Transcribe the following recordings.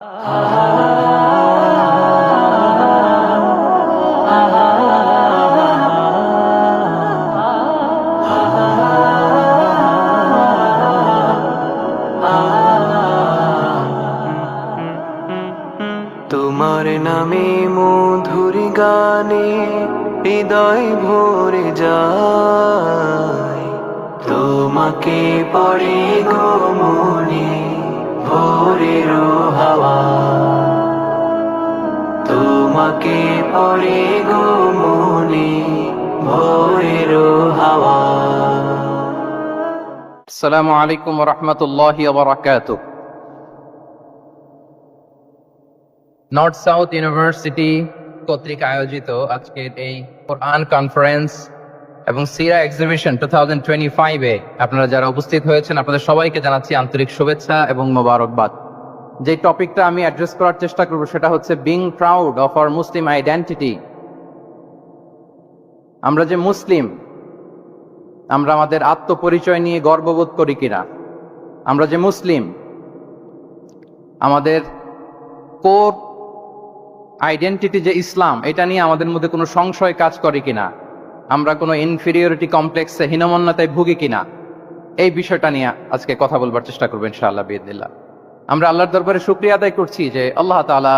তোমার নামে মধুর গানে হৃদয় ভরে যায়, তোমাকে পড়ে গো মনে ভোরের হাওয়া, তোমাকে পড়ে গো মনে ভোরের হাওয়া। আসসালামু আলাইকুম ওয়া রাহমাতুল্লাহি ওয়া বারাকাতুহু। নর্থ সাউথ ইউনিভার্সিটি কর্তৃক আয়োজিত আজকের এই কোরআন কনফারেন্স এবং সিরা এক্সিবিশন 2025-এ আপনারা যারা উপস্থিত হয়েছেন আপনাদের সবাইকে জানাচ্ছি আন্তরিক শুভেচ্ছা এবং মোবারকবাদ। যে টপিকটা আমি অ্যাড্রেস করার চেষ্টা করব সেটা হচ্ছে being proud of our Muslim identity. আমরা যে মুসলিম, আমরা আমাদের আত্মপরিচয় নিয়ে গর্ববোধ করি কিনা? আমরা যে মুসলিম, আমাদের কোর আইডেন্টিটি যে ইসলাম, এটা নিয়ে আমাদের মধ্যে কোনো সংশয় কাজ করে কিনা? আমরা কোনো ইনফিরিয়রিটি কমপ্লেক্সে হীনমন্যতায় ভুগি কিনা? এই বিষয়টা নিয়ে আজকে কথা বলবার চেষ্টা করবো ইনশাআল্লাহ বিইذনিল্লাহ। আমরা আল্লাহর দরবারে শুকরিয়া আদায় করছি যে আল্লাহ তাআলা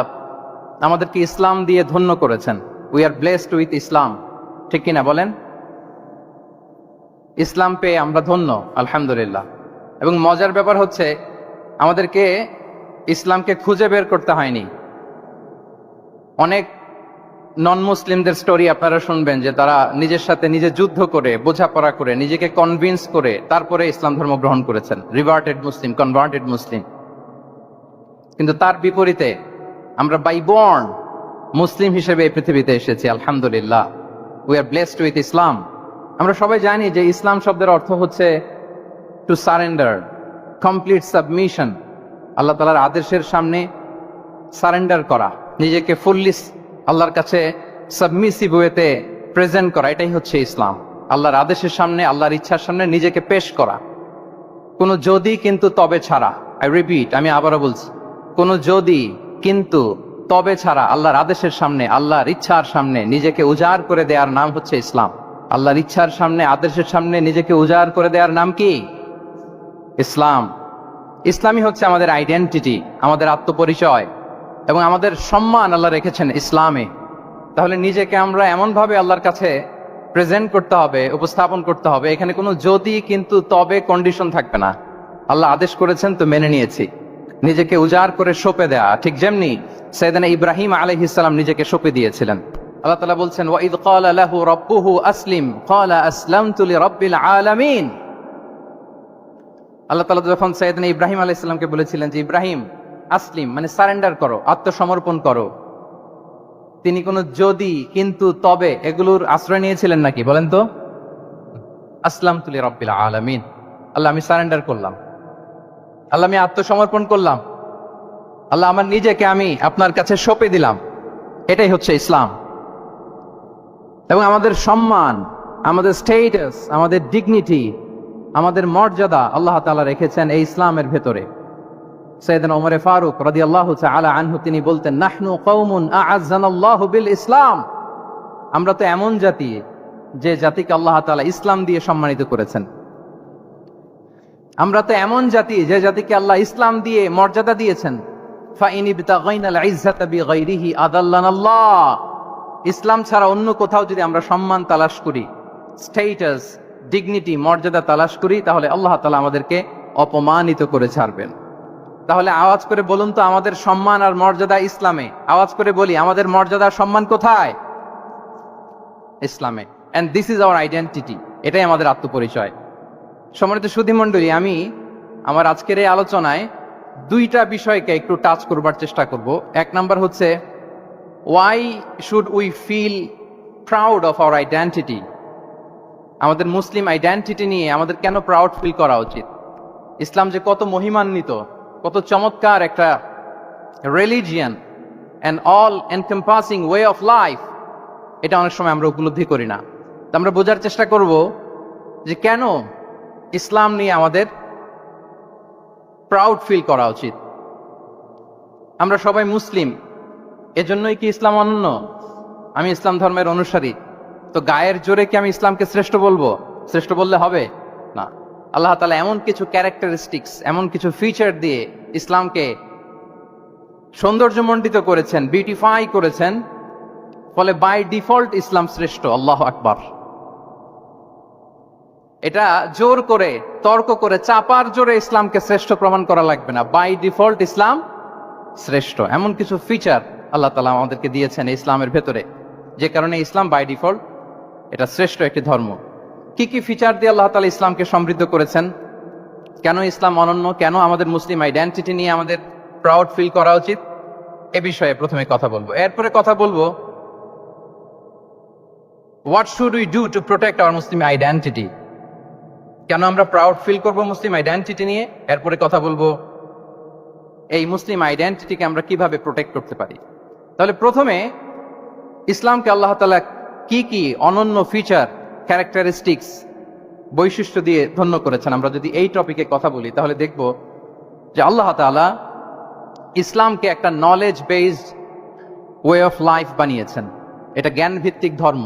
আমাদেরকে ইসলাম দিয়ে ধন্য করেছেন। উই আর ব্লেসড উইথ ইসলাম, ঠিক কিনা বলেন? ইসলাম পেয়ে আমরা ধন্য, আলহামদুলিল্লাহ। এবং মজার ব্যাপার হচ্ছে আমাদেরকে ইসলামকে খুঁজে বের করতে হয়নি। অনেক নন মুসলিমদের স্টোরি আপনারা শুনবেন যে তারা নিজের সাথে নিজে যুদ্ধ করে, বোঝাপড়া করে, নিজেকে কনভিন্স করে তারপরে ইসলাম ধর্ম গ্রহণ করেছেন, রিভার্টেড মুসলিম, কনভার্টেড মুসলিম। কিন্তু তার বিপরীতে আমরা বাই বর্ন মুসলিম হিসেবে এই পৃথিবীতে এসেছি, আলহামদুলিল্লাহ। উই আর ব্লেসড উইথ ইসলাম। আমরা সবাই জানি যে ইসলাম শব্দের অর্থ হচ্ছে টু সারেন্ডার, কমপ্লিট সাবমিশন। আল্লাহ তাআলার আদেশের সামনে সারেন্ডার করা, নিজেকে ফুললি আল্লাহর কাছে সাবমিসিভ ওয়েতে প্রেজেন্ট করা, এটাই হচ্ছে ইসলাম। আল্লাহর আদেশের সামনে, আল্লাহর ইচ্ছার সামনে নিজেকে পেশ করা, কোনো যদি কিন্তু তবে ছাড়া। আই রিপিট, আমি আবারও বলছি, কোনো যদি কিন্তু তবে ছাড়া আল্লাহর আদেশের সামনে, আল্লাহর ইচ্ছার সামনে নিজেকে উজাড় করে দেওয়ার নাম হচ্ছে ইসলাম। আল্লাহর ইচ্ছার সামনে, আদেশের সামনে নিজেকে উজাড় করে দেওয়ার নাম কি? ইসলাম। ইসলামই হচ্ছে আমাদের আইডেন্টিটি, আমাদের আত্মপরিচয় এবং আমাদের সম্মান আল্লাহ রেখেছেন ইসলামে। তাহলে নিজেকে আমরা এমনভাবে আল্লাহর কাছে প্রেজেন্ট করতে হবে, উপস্থাপন করতে হবে, এখানে কোনো যদি কিন্তু তবে কন্ডিশন থাকবে না। আল্লাহ আদেশ করেছেন তো মেনে নিয়েছি। নিজেকে উজাড় করে সঁপে দেয়া, ঠিক যেমনি সাইয়েদনা ইব্রাহিম আলাইহিস সালাম নিজেকে সঁপে দিয়েছিলেন। আল্লাহ তাআলা বলছেন ওয়াইদ ক্বালা লাহু রাব্বুহু আসলিম ক্বালা আসলামতু লিরাব্বিল আলামিন। আল্লাহ তাআলা যখন সাইয়েদনা ইব্রাহিম আলাইহিস সালামকে বলেছিলেন যে ইব্রাহিম আসলিম মানে সারেন্ডার করো, আত্মসমর্পণ করো, তিনি কোনো যদি কিন্তু তবে এগুলোর আশ্রয় নিয়েছিলেন নাকি? বলেন তো। আসলামতু লিরাব্বিল আলামিন, আল্লাহ আমি সারেন্ডার করলাম, আল্লাহ আমি আত্মসমর্পণ করলাম, আল্লাহ আমার নিজেকে আমি আপনার কাছে সঁপে দিলাম। এটাই হচ্ছে ইসলাম। এবং আমাদের সম্মান, আমাদের স্টেটাস, আমাদের ডিগনিটি, আমাদের মর্যাদা আল্লাহ তাআলা রেখেছেন এই ইসলামের ভেতরে। সাইয়েদনা ওমর ফারুক রাদিয়াল্লাহু তাআলা আনহু তিনি বলতেন নাহনু কওমুন আ'আজ্জানাল্লাহু বিল ইসলাম। আমরা তো এমন জাতি যে জাতিকে আল্লাহ তাআলা ইসলাম দিয়ে সম্মানিত করেছেন। আমরা তো এমন জাতি যে জাতিকে আল্লাহ ইসলাম দিয়ে মর্যাদা দিয়েছেন। ফাইন ইবতাগাইনাল ইজ্জাতা বিগাইরিহি আদাল্লানাল্লাহ। ইসলাম ছাড়া অন্য কোথাও যদি আমরা সম্মান তালাশ করি, স্ট্যাটাস, ডিগনিটি, মর্যাদা তালাশ করি, তাহলে আল্লাহ তাআলা আমাদেরকে অপমানিত করে ছাড়বেন। তাহলে আওয়াজ করে বলুন তো, আমাদের সম্মান আর মর্যাদা ইসলামে। আওয়াজ করে বলি, আমাদের মর্যাদা সম্মান কোথায়? ইসলামে। And this is our identity. এটাই আমাদের আত্মপরিচয়। সম্মানিত সুধী মণ্ডলী, আমি আমার আজকের এই আলোচনায় দুইটা বিষয়কে একটু টাচ করবার চেষ্টা করব। এক নাম্বার হচ্ছে why should we feel proud of our identity. আমাদের মুসলিম আইডেন্টিটি নিয়ে আমাদের কেন প্রাউড ফিল করা উচিত? ইসলাম যে কত মহিমান্বিত, কত চমৎকার একটা religion and all encompassing way of life, এটা অনেক সময় আমরা উপলব্ধি করি না। তো আমরা বোঝার চেষ্টা করব যে কেন ইসলাম নিয়ে আমাদের প্রাউড ফিল করা উচিত। আমরা সবাই মুসলিম, এজন্যই কি ইসলাম অনন্য? আমি ইসলাম ধর্মের অনুসারী, তো গায়ের জোরে কি আমি ইসলামকে শ্রেষ্ঠ বলবো? শ্রেষ্ঠ বললে হবে না। আল্লাহ তাআলা এমন কিছু ক্যারেক্টারিস্টিক্স, এমন কিছু ফিচার দিয়ে ইসলামকে সৌন্দর্যমণ্ডিত করেছেন, বিউটিফাই করেছেন, ফলে বাই ডিফল্ট ইসলাম শ্রেষ্ঠ। আল্লাহু আকবার। এটা জোর করে, তর্ক করে, চাপার জোরে ইসলামকে শ্রেষ্ঠ প্রমাণ করা লাগবে না। বাই ডিফল্ট ইসলাম শ্রেষ্ঠ। এমন কিছু ফিচার আল্লাহ তাআলা আমাদেরকে দিয়েছেন ইসলামের ভেতরে, যে কারণে ইসলাম বাই ডিফল্ট এটা শ্রেষ্ঠ একটি ধর্ম। কি কি ফিচার দিয়ে আল্লাহ তাআলা ইসলামকে সমৃদ্ধ করেছেন? কেন ইসলাম অনন্য? কেন আমাদের মুসলিম আইডেন্টিটি নিয়ে আমাদের প্রাউড ফিল করা উচিত? এ বিষয়ে প্রথমে কথা বলবো। এরপরে কথা বলবো what should we do to protect our Muslim identity. কেন আমরা প্রাউড ফিল করব মুসলিম আইডেন্টিটি নিয়ে? এরপরে কথা বলবো এই মুসলিম আইডেন্টিটিকে আমরা কিভাবে প্রোটেক্ট করতে পারি। তাহলে প্রথমে ইসলামকে আল্লাহ তাআলা কি কি অনন্য ফিচার, ক্যারেক্টারিস্টিক্স, বৈশিষ্ট্য দিয়ে ধন্য করেছেন। আমরা যদি এই টপিকে কথা বলি তাহলে দেখব যে আল্লাহ তাআলা ইসলামকে একটা knowledge based way of life বানিয়েছেন। এটা জ্ঞান ভিত্তিক ধর্ম।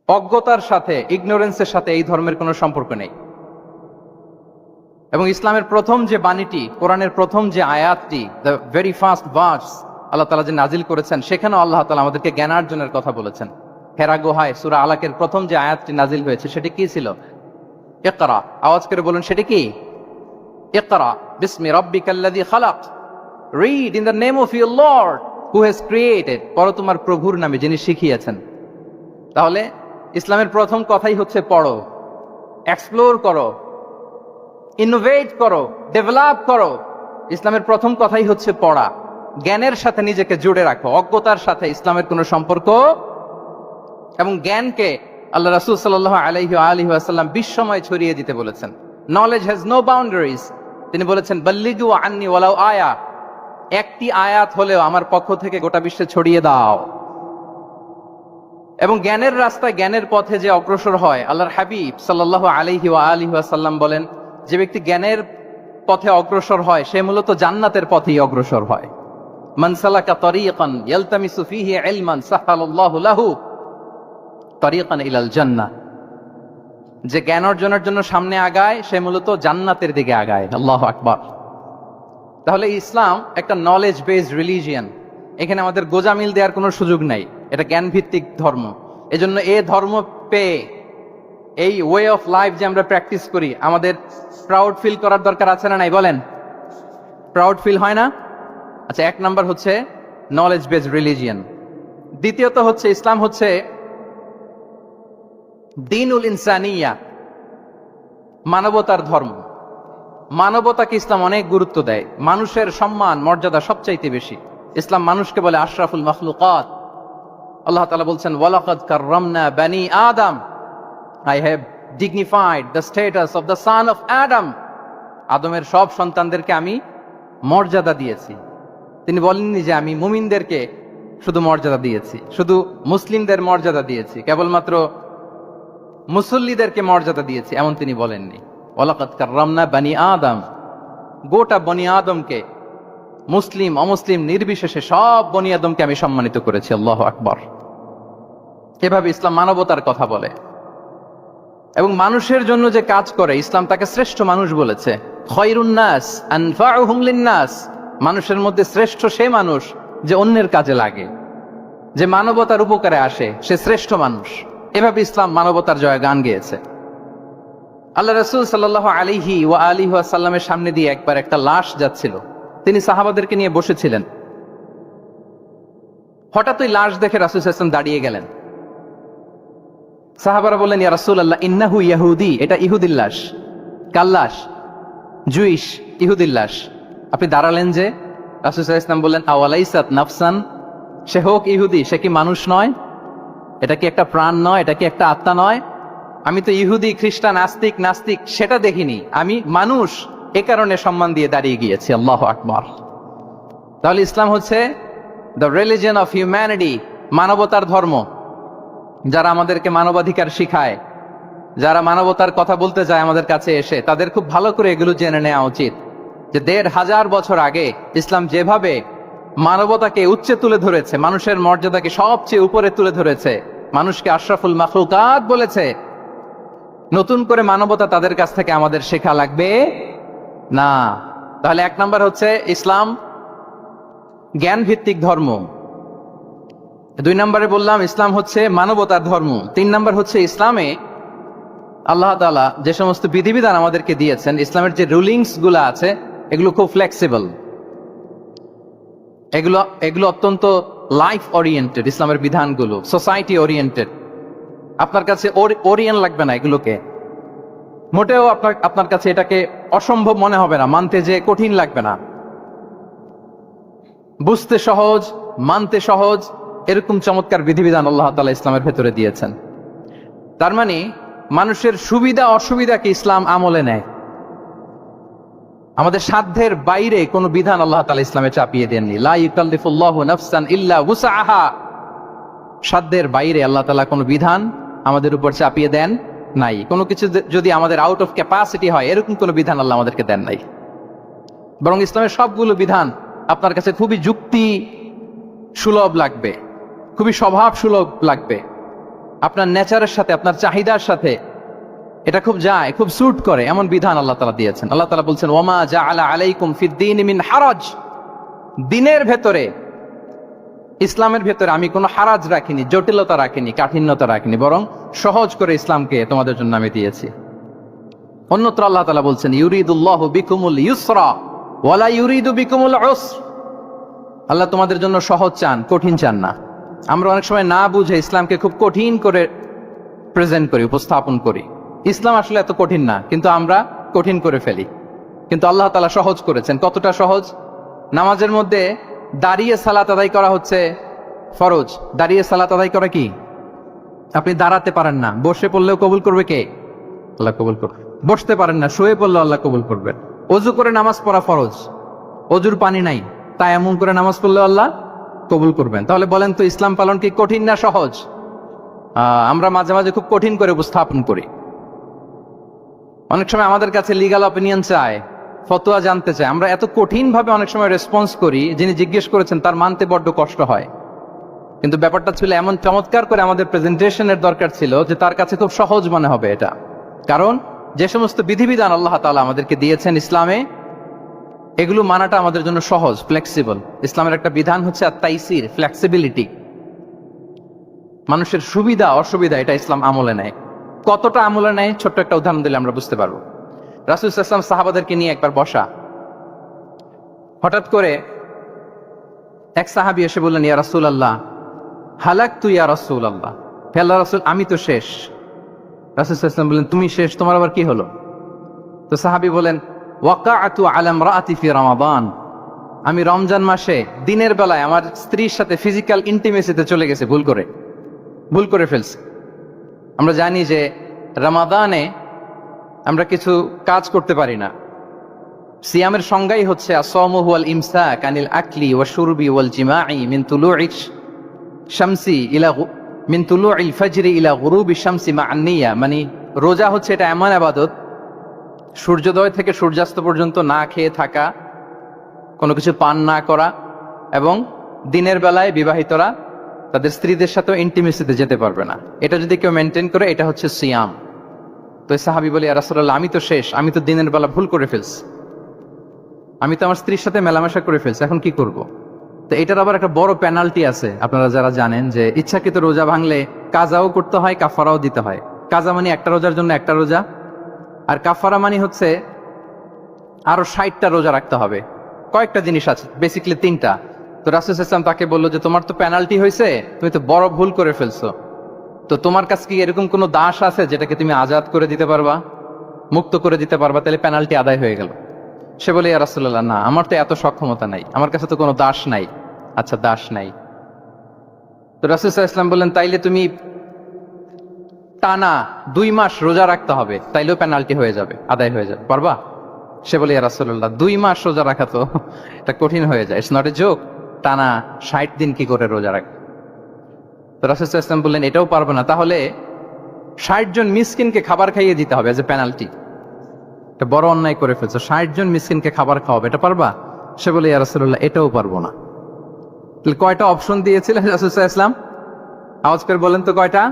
অজ্ঞতার সাথে, ইগনোরেন্সের সাথে এই ধর্মের কোনো সম্পর্ক নেই। এবং ইসলামের প্রথম যে বাণীটি, কোরআনের প্রথম যে আয়াতটি, দ্য ভেরি ফার্স্ট ভার্স আল্লাহ তাআলা যে নাজিল করেছেন, সেখানেও আল্লাহ তাআলা আমাদেরকে জ্ঞানার্জনের কথা বলেছেন। হেরা গুহায় সূরা আলাকের প্রথম যে আয়াতটি নাজিল হয়েছে সেটি কি ছিল? ইকরা। আওয়াজ করে বলুন, সেটি কি? ইকরা বিসমি রাব্বিকাল্লাযী খালাক, read in the name of your lord who has created. পড়ো তোমার প্রভুর নামে যিনি শিখিয়েছেন। তাহলে ইসলামের প্রথম কথাই হচ্ছে পড়ো, এক্সপ্লোর করো, ইনোভেট করো, ডেভেলপ করো। ইসলামের প্রথম কথাই হচ্ছে পড়া। জ্ঞানের সাথে নিজেকে জুড়ে রাখো, অজ্ঞতার সাথে ইসলামের কোনো সম্পর্ক। এবং জ্ঞানকে আল্লাহ রাসূল সাল্লাল্লাহু আলাইহি ওয়া আলিহি ওয়াসাল্লাম বিশ্বময় ছড়িয়ে দিতে বলেছেন। Knowledge has no boundaries. তিনি বলেছেন বাল্লিগু আন্নি ওয়ালাউ আয়া, একটি আয়াত হলেও আমার পক্ষ থেকে গোটা বিশ্বে ছড়িয়ে দাও। এবং জ্ঞানের রাস্তায়, জ্ঞানের পথে যে অগ্রসর হয়, আল্লাহর হাবিব সাল্লাল্লাহু আলাইহি ওয়া আলিহি ওয়াসাল্লাম বলেন, যে ব্যক্তি জ্ঞানের পথে অগ্রসর হয় সে মূলত জান্নাতের পথেই অগ্রসর হয়। মান সালাকা তরিকান ইয়ালতামিসু ফীহি ইলমান সাহালাল্লাহু লাহু তরিকান ইলাল জান্নাহ। যে জ্ঞান অর্জনের জন্য সামনে আগায় সে মূলত জান্নাতের দিকে আগায়। আল্লাহু আকবার। তাহলে ইসলাম একটা নলেজ বেসড রিলিজিয়ান। এখানে আমাদের গোজামিল দেওয়ার কোনো সুযোগ নাই। এটা জ্ঞান ভিত্তিক ধর্ম। এজন্য এই ধর্ম পেয়ে এই ওয়ে অফ লাইফ যে আমরা প্র্যাকটিস করি, আমাদের প্রাউড ফিল করার দরকার আছে না নাই? বলেন, প্রাউড ফিল হয় না? আচ্ছা, এক নাম্বার হচ্ছে নলেজ বেসড রিলিজিয়ান। দ্বিতীয়ত হচ্ছে ইসলাম হচ্ছে দ্বীনুল ইনসানিয়া, মানবতার ধর্ম। মানবতাকে ইসলাম অনেক গুরুত্ব দেয়। মানুষের সম্মান, মর্যাদা সবচাইতে বেশি। ইসলাম মানুষকে বলে আশরাফুল মাখলুকাত। আল্লাহ তাআলা বলছেন ওয়ালাকাদ কাররামনা বানি আদম, I have dignified the status of the son of Adam. আদমের সব সন্তানদেরকে আমি মর্যাদা দিয়েছি। তিনি বলেননি যে আমি মুমিনদেরকে শুধু মর্যাদা দিয়েছি, শুধু মুসলিমদের মর্যাদা দিয়েছি, কেবলমাত্র মুসল্লিদেরকে মর্যাদা দিয়েছি, এমন তিনি বলেননি। ওয়ালাকাদ কাররামনা বানি আদম, গোটা বনি আদমকে, মুসলিম অমুসলিম নির্বিশেষে সব বনি আদমকে আমি সম্মানিত করেছি। আল্লাহু আকবার। এভাবে ইসলাম মানবতার কথা বলে এবং মানুষের জন্য যে কাজ করে ইসলাম তাকে শ্রেষ্ঠ মানুষ বলেছে। খায়রুন নাস আনফাউহুম লিন-নাস, মানুষের মধ্যে শ্রেষ্ঠ সে মানুষ যে অন্যের কাজে লাগে, যে মানবতার উপকারে আসে, সে শ্রেষ্ঠ মানুষ। এভাবে ইসলাম মানবতার জয়গান গেয়েছে। আল্লাহ রাসূল সাল্লাল্লাহু আলাইহি ওয়া আলিহি ওয়াসাল্লামের সামনে দিয়ে একবার একটা লাশ যাচ্ছিল। তিনি সাহাবাদেরকে নিয়ে বসেছিলেন। হঠাৎ ওই লাশ দেখে রাসূল সাল্লাল্লাহু আলাইহি ওয়াসাল্লাম দাঁড়িয়ে গেলেন। সাহাবারা বললেন, ইয়া রাসূলুল্লাহ ইন্নাহু ইয়াহুদি, এটা ইহুদির লাশ। কার লাশ? জুইশ, ইহুদির লাশ। আপনি দাঁড়ালেন যে? রাসূল সাল্লাল্লাহু আলাইহি ওয়াসাল্লাম বললেন আওয়ালাইসাত নাফসান, সে হোক ইহুদি, সে কি মানুষ নয়? এটা কি একটা প্রাণ নয়? এটা কি একটা আত্মা নয়? আমি তো ইহুদি, খ্রিস্টান, আস্তিক, নাস্তিক সেটা দেখিনি, আমি মানুষ, এ কারণে সম্মান দিয়ে দাঁড়িয়ে গিয়েছি। আল্লাহু আকবার। তাহলে ইসলাম হচ্ছে দ্য রিলিজিয়ন অফ হিউম্যানিটি, মানবতার ধর্ম। যারা আমাদেরকে মানবাধিকার শিখায়, যারা মানবতার কথা বলতে যায় আমাদের কাছে এসে, তাদের খুব ভালো করে এগুলো জেনে নেওয়া উচিত যে ১৫০০ বছর আগে ইসলাম যেভাবে মানবতাকে উচ্চে তুলে ধরেছে, মানুষের মর্যাদাকে সবচেয়ে উপরে তুলে ধরেছে, মানুষকে আশরাফুল মাখলুকাত বলেছে, নতুন করে মানবতা তাদের কাছ থেকে আমাদের শেখা লাগবে না। তাহলে ১ নাম্বার হচ্ছে ইসলাম জ্ঞান ভিত্তিক ধর্ম, ২ নম্বরে বললাম ইসলাম হচ্ছে মানবতার ধর্ম, ৩ নম্বর হচ্ছে ইসলামে আল্লাহ তাআলা যে সমস্ত বিধিবিধান আমাদেরকে দিয়েছেন, ইসলামের যে রুলিংস গুলো আছে এগুলো খুব ফ্লেক্সিবল, এগুলো অত্যন্ত লাইফ ওরিয়েন্টেড। ইসলামের বিধানগুলো সোসাইটি ওরিয়েন্টেড। আপনার কাছে ওরিয়েন্ট লাগবে না, এগুলোকে মোটেও আপনার কাছে এটাকে অসম্ভব মনে হবে না, মানতে যে কঠিন লাগবে না, বুঝতে সহজ, মানতে সহজ, এরকম চমৎকার বিধিবিধান আল্লাহ তাআলা ইসলামের ভেতরে দিয়েছেন। তার মানে মানুষের সুবিধা অসুবিধাকে ইসলাম আমলে নেয়। আমাদের সাধ্যের বাইরে কোনো বিধান আল্লাহ তাআলা ইসলামে চাপিয়ে দেননি। লা ইউকাল্লিফুল্লাহু নাফসান ইল্লা উসআহা। সাধ্যের বাইরে আল্লাহ তাআলা কোনো বিধান আমাদের উপর চাপিয়ে দেন নাই। কোনো কিছু যদি আমাদের আউট অফ ক্যাপাসিটি হয়, এরকম কোনো বিধান আল্লাহ আমাদেরকে দেন নাই। বরং ইসলামের সবগুলো বিধান আপনার কাছে খুবই যুক্তি সুলভ লাগবে, খুবই স্বভাব সুলভ লাগবে, আপনার নেচারের সাথে, আপনার চাহিদার সাথে এটা খুব যায়, খুব স্যুট করে, এমন বিধান আল্লাহ তাআলা দিয়েছেন। আল্লাহ তাআলা বলছেন, ওয়ামা জাআলা আলাইকুম ফিদ্দীন মিন হারাজ। দিনের ভেতরে, ইসলামের ভেতরে আমি কোনো হারাজ রাখিনি, জটিলতা রাখিনি, কাঠিন্যতা রাখিনি, বরং সহজ করে ইসলামকে তোমাদের জন্য আমি দিয়েছি। অন্যত্র আল্লাহ তাআলা বলছেন, ইউরিদুল্লাহু বিকুমুল ইউসরা ওয়ালা ইউরিদু বিকুমুল উসর। আল্লাহ তোমাদের জন্য সহজ চান, কঠিন চান না। আমরা অনেক সময় না বুঝে ইসলামকে খুব কঠিন করে প্রেজেন্ট করি, উপস্থাপন করি। ইসলাম আসলে এত কঠিন না, কিন্তু আমরা কঠিন করে ফেলি। কিন্তু আল্লাহ তাআলা সহজ করেছেন। কতটা সহজ? নামাজের মধ্যে দাঁড়িয়ে সালাত আদায় করা হচ্ছে ফরজ। দাঁড়িয়ে সালাত আদায় করা কি? আপনি দাঁড়াতে পারেন না, বসে পড়লেও কবুল করবে কে? আল্লাহ কবুল করবে। বসতে পারেন না, শুয়ে পড়লেও আল্লাহ কবুল করবেন। অজু করে নামাজ পড়া ফরজ, অজুর পানি নাই, তাই এমন করে নামাজ পড়লেও আল্লাহ কবুল করবেন। তাহলে বলেন তো, ইসলাম পালন কি কঠিন না সহজ? আমরা মাঝে মাঝে খুব কঠিন করে উপস্থাপন করি। অনেক সময় আমাদের কাছে লিগ্যাল অপিনিয়ন চায়, ফতোয়া জানতে চায়। আমরা এত কঠিন ভাবে অনেক সময় রেসপন্স করি, যিনি জিজ্ঞেস করেছেন তার মানতে বড্ড কষ্ট হয়। কিন্তু ব্যাপারটা ছিল এমন চমৎকার করে আমাদের প্রেজেন্টেশনের দরকার ছিল যে তার কাছে খুব সহজ মনে হবে এটা। কারণ যে সমস্ত বিধিবিধান আল্লাহ তাআলা আমাদেরকে দিয়েছেন ইসলামে, এগুলো মানাটা আমাদের জন্য সহজ, ফ্লেক্সিবল। ইসলামের একটা বিধান হচ্ছে আত-তাইসির, ফ্লেক্সিবিলিটি। মানুষের সুবিধা অসুবিধা এটা ইসলাম আমলে নেয়। কতটা আমলে নেয়, ছোট্ট একটা উদাহরণ দিলে আমরা বুঝতে পারবো। রাসূল সাল্লাল্লাহু আলাইহি ওয়াসাল্লাম সাহাবাদেরকে নিয়ে একবার বসা, হঠাৎ করে এক সাহাবী এসে বললেন, ইয়া রাসূলুল্লাহ হালাকতু ইয়া রাসূলুল্লাহ, হে আল্লাহর রাসূল আমি তো শেষ। রাসূল সাল্লাল্লাহু আলাইহি ওয়াসাল্লাম বললেন, তুমি শেষ, তোমার আবার কি হলো? তো সাহাবী বলেন, ওয়াকাআতু আলা ইমরাআতি ফি রমাদান, আমি রমজান মাসে দিনের বেলায় আমার স্ত্রীর সাথে ফিজিক্যাল ইন্টিমেসিতে চলে গেছে, ভুল করে ফেলছে। আমরা জানি যে রমাদানে আমরা কিছু কাজ করতে পারি না। সিয়ামের সংজ্ঞাই হচ্ছে আসওমু হুয়াল ইমসাক আনিল আকলি ওয়া শুরবি ওয়াল জিমাই মিন তুলুইশ শামসি ইলা মিন তুলুইল ফাজরি ইলা গুরুবি শামসি মা'আন নিয়া। মানে রোজা হচ্ছে এটা এমন ইবাদত, সূর্যোদয় থেকে সূর্যাস্ত পর্যন্ত না খেয়ে থাকা, কোনো কিছু পান না করা, এবং দিনের বেলায় বিবাহিতরা তাদের স্ত্রীদের সাথেও ইন্টিমেসিতে যেতে পারবে না। এটা যদি কেউ মেনটেন করে, এটা হচ্ছে সিয়াম। তো সাহাবী বলে, ইয়া রাসূলুল্লাহ আমি তো শেষ, আমি তো দিনের বেলা ভুল করে ফেলছি, আমি তো আমার স্ত্রীর সাথে মেলামেশা করে ফেলছি, এখন কি করব? তো এটার আবার একটা বড় পেনাল্টি আছে। আপনারা যারা জানেন যে ইচ্ছাকৃত রোজা ভাঙলে কাজাও করতে হয়, কাফারাও দিতে হয়। কাজা মানে একটা রোজার জন্য একটা রোজা, আর কাফারা মানে হচ্ছে আরো 60টা রোজা রাখতে হবে। কয়েকটা জিনিস আছে, বেসিক্যালি 3টা। তো রাসূল সাল্লাল্লাহু আলাইহি ওয়াসাল্লাম তাকে বললো যে তোমার তো পেনাল্টি হয়েছে, তুমি তো বড় ভুল করে ফেলছো, তো তোমার কাছে কি এরকম কোনো দাস আছে যেটাকে তুমি আজাদ করে দিতে পারবা, মুক্ত করে দিতে পারবা? তাহলে পেনাল্টি আদায় হয়ে গেল। সে বলে, ইয়া রাসূলুল্লাহ না, আমার তো এত সক্ষমতা নাই, আমার কাছে তো কোনো দাস নাই। আচ্ছা, দাস নাই। তো রাসূল সাল্লাল্লাহু আলাইহি ওয়াসাল্লাম বললেন, তাইলে তুমি টানা 2 মাস রোজা রাখতে হবে, তাইলেও পেনাল্টি হয়ে যাবে, আদায় হয়ে যাবে, পারবা? সে বলে, ইয়া রাসূলুল্লাহ 2 মাস রোজা রাখা তো এটা কঠিন হয়ে যায়, ইটস নট এ জোক। টানা 60 দিন কি করে রোজা রাখবে? তো রাসূল সাল্লাল্লাহু আলাইহি ওয়াসাল্লাম বললেন, এটাও পারবে না, তাহলে 60 জন মিসকিনকে খাবার খাইয়ে দিতে হবে এজ এ পেনাল্টি। এটা বড় অন্যায় করে ফেলছো, 60 জন মিসকিনকে খাবার খাওয়াবে, এটা পারবা? সে বলে ইয়া রাসূলুল্লাহ এটাও পারবো না। তাহলে কয়টা অপশন দিয়েছিলেন রাসূল সাল্লাল্লাহু আলাইহি ওয়াসাল্লাম? আওয়াজ করে বলেন তো কয়টা?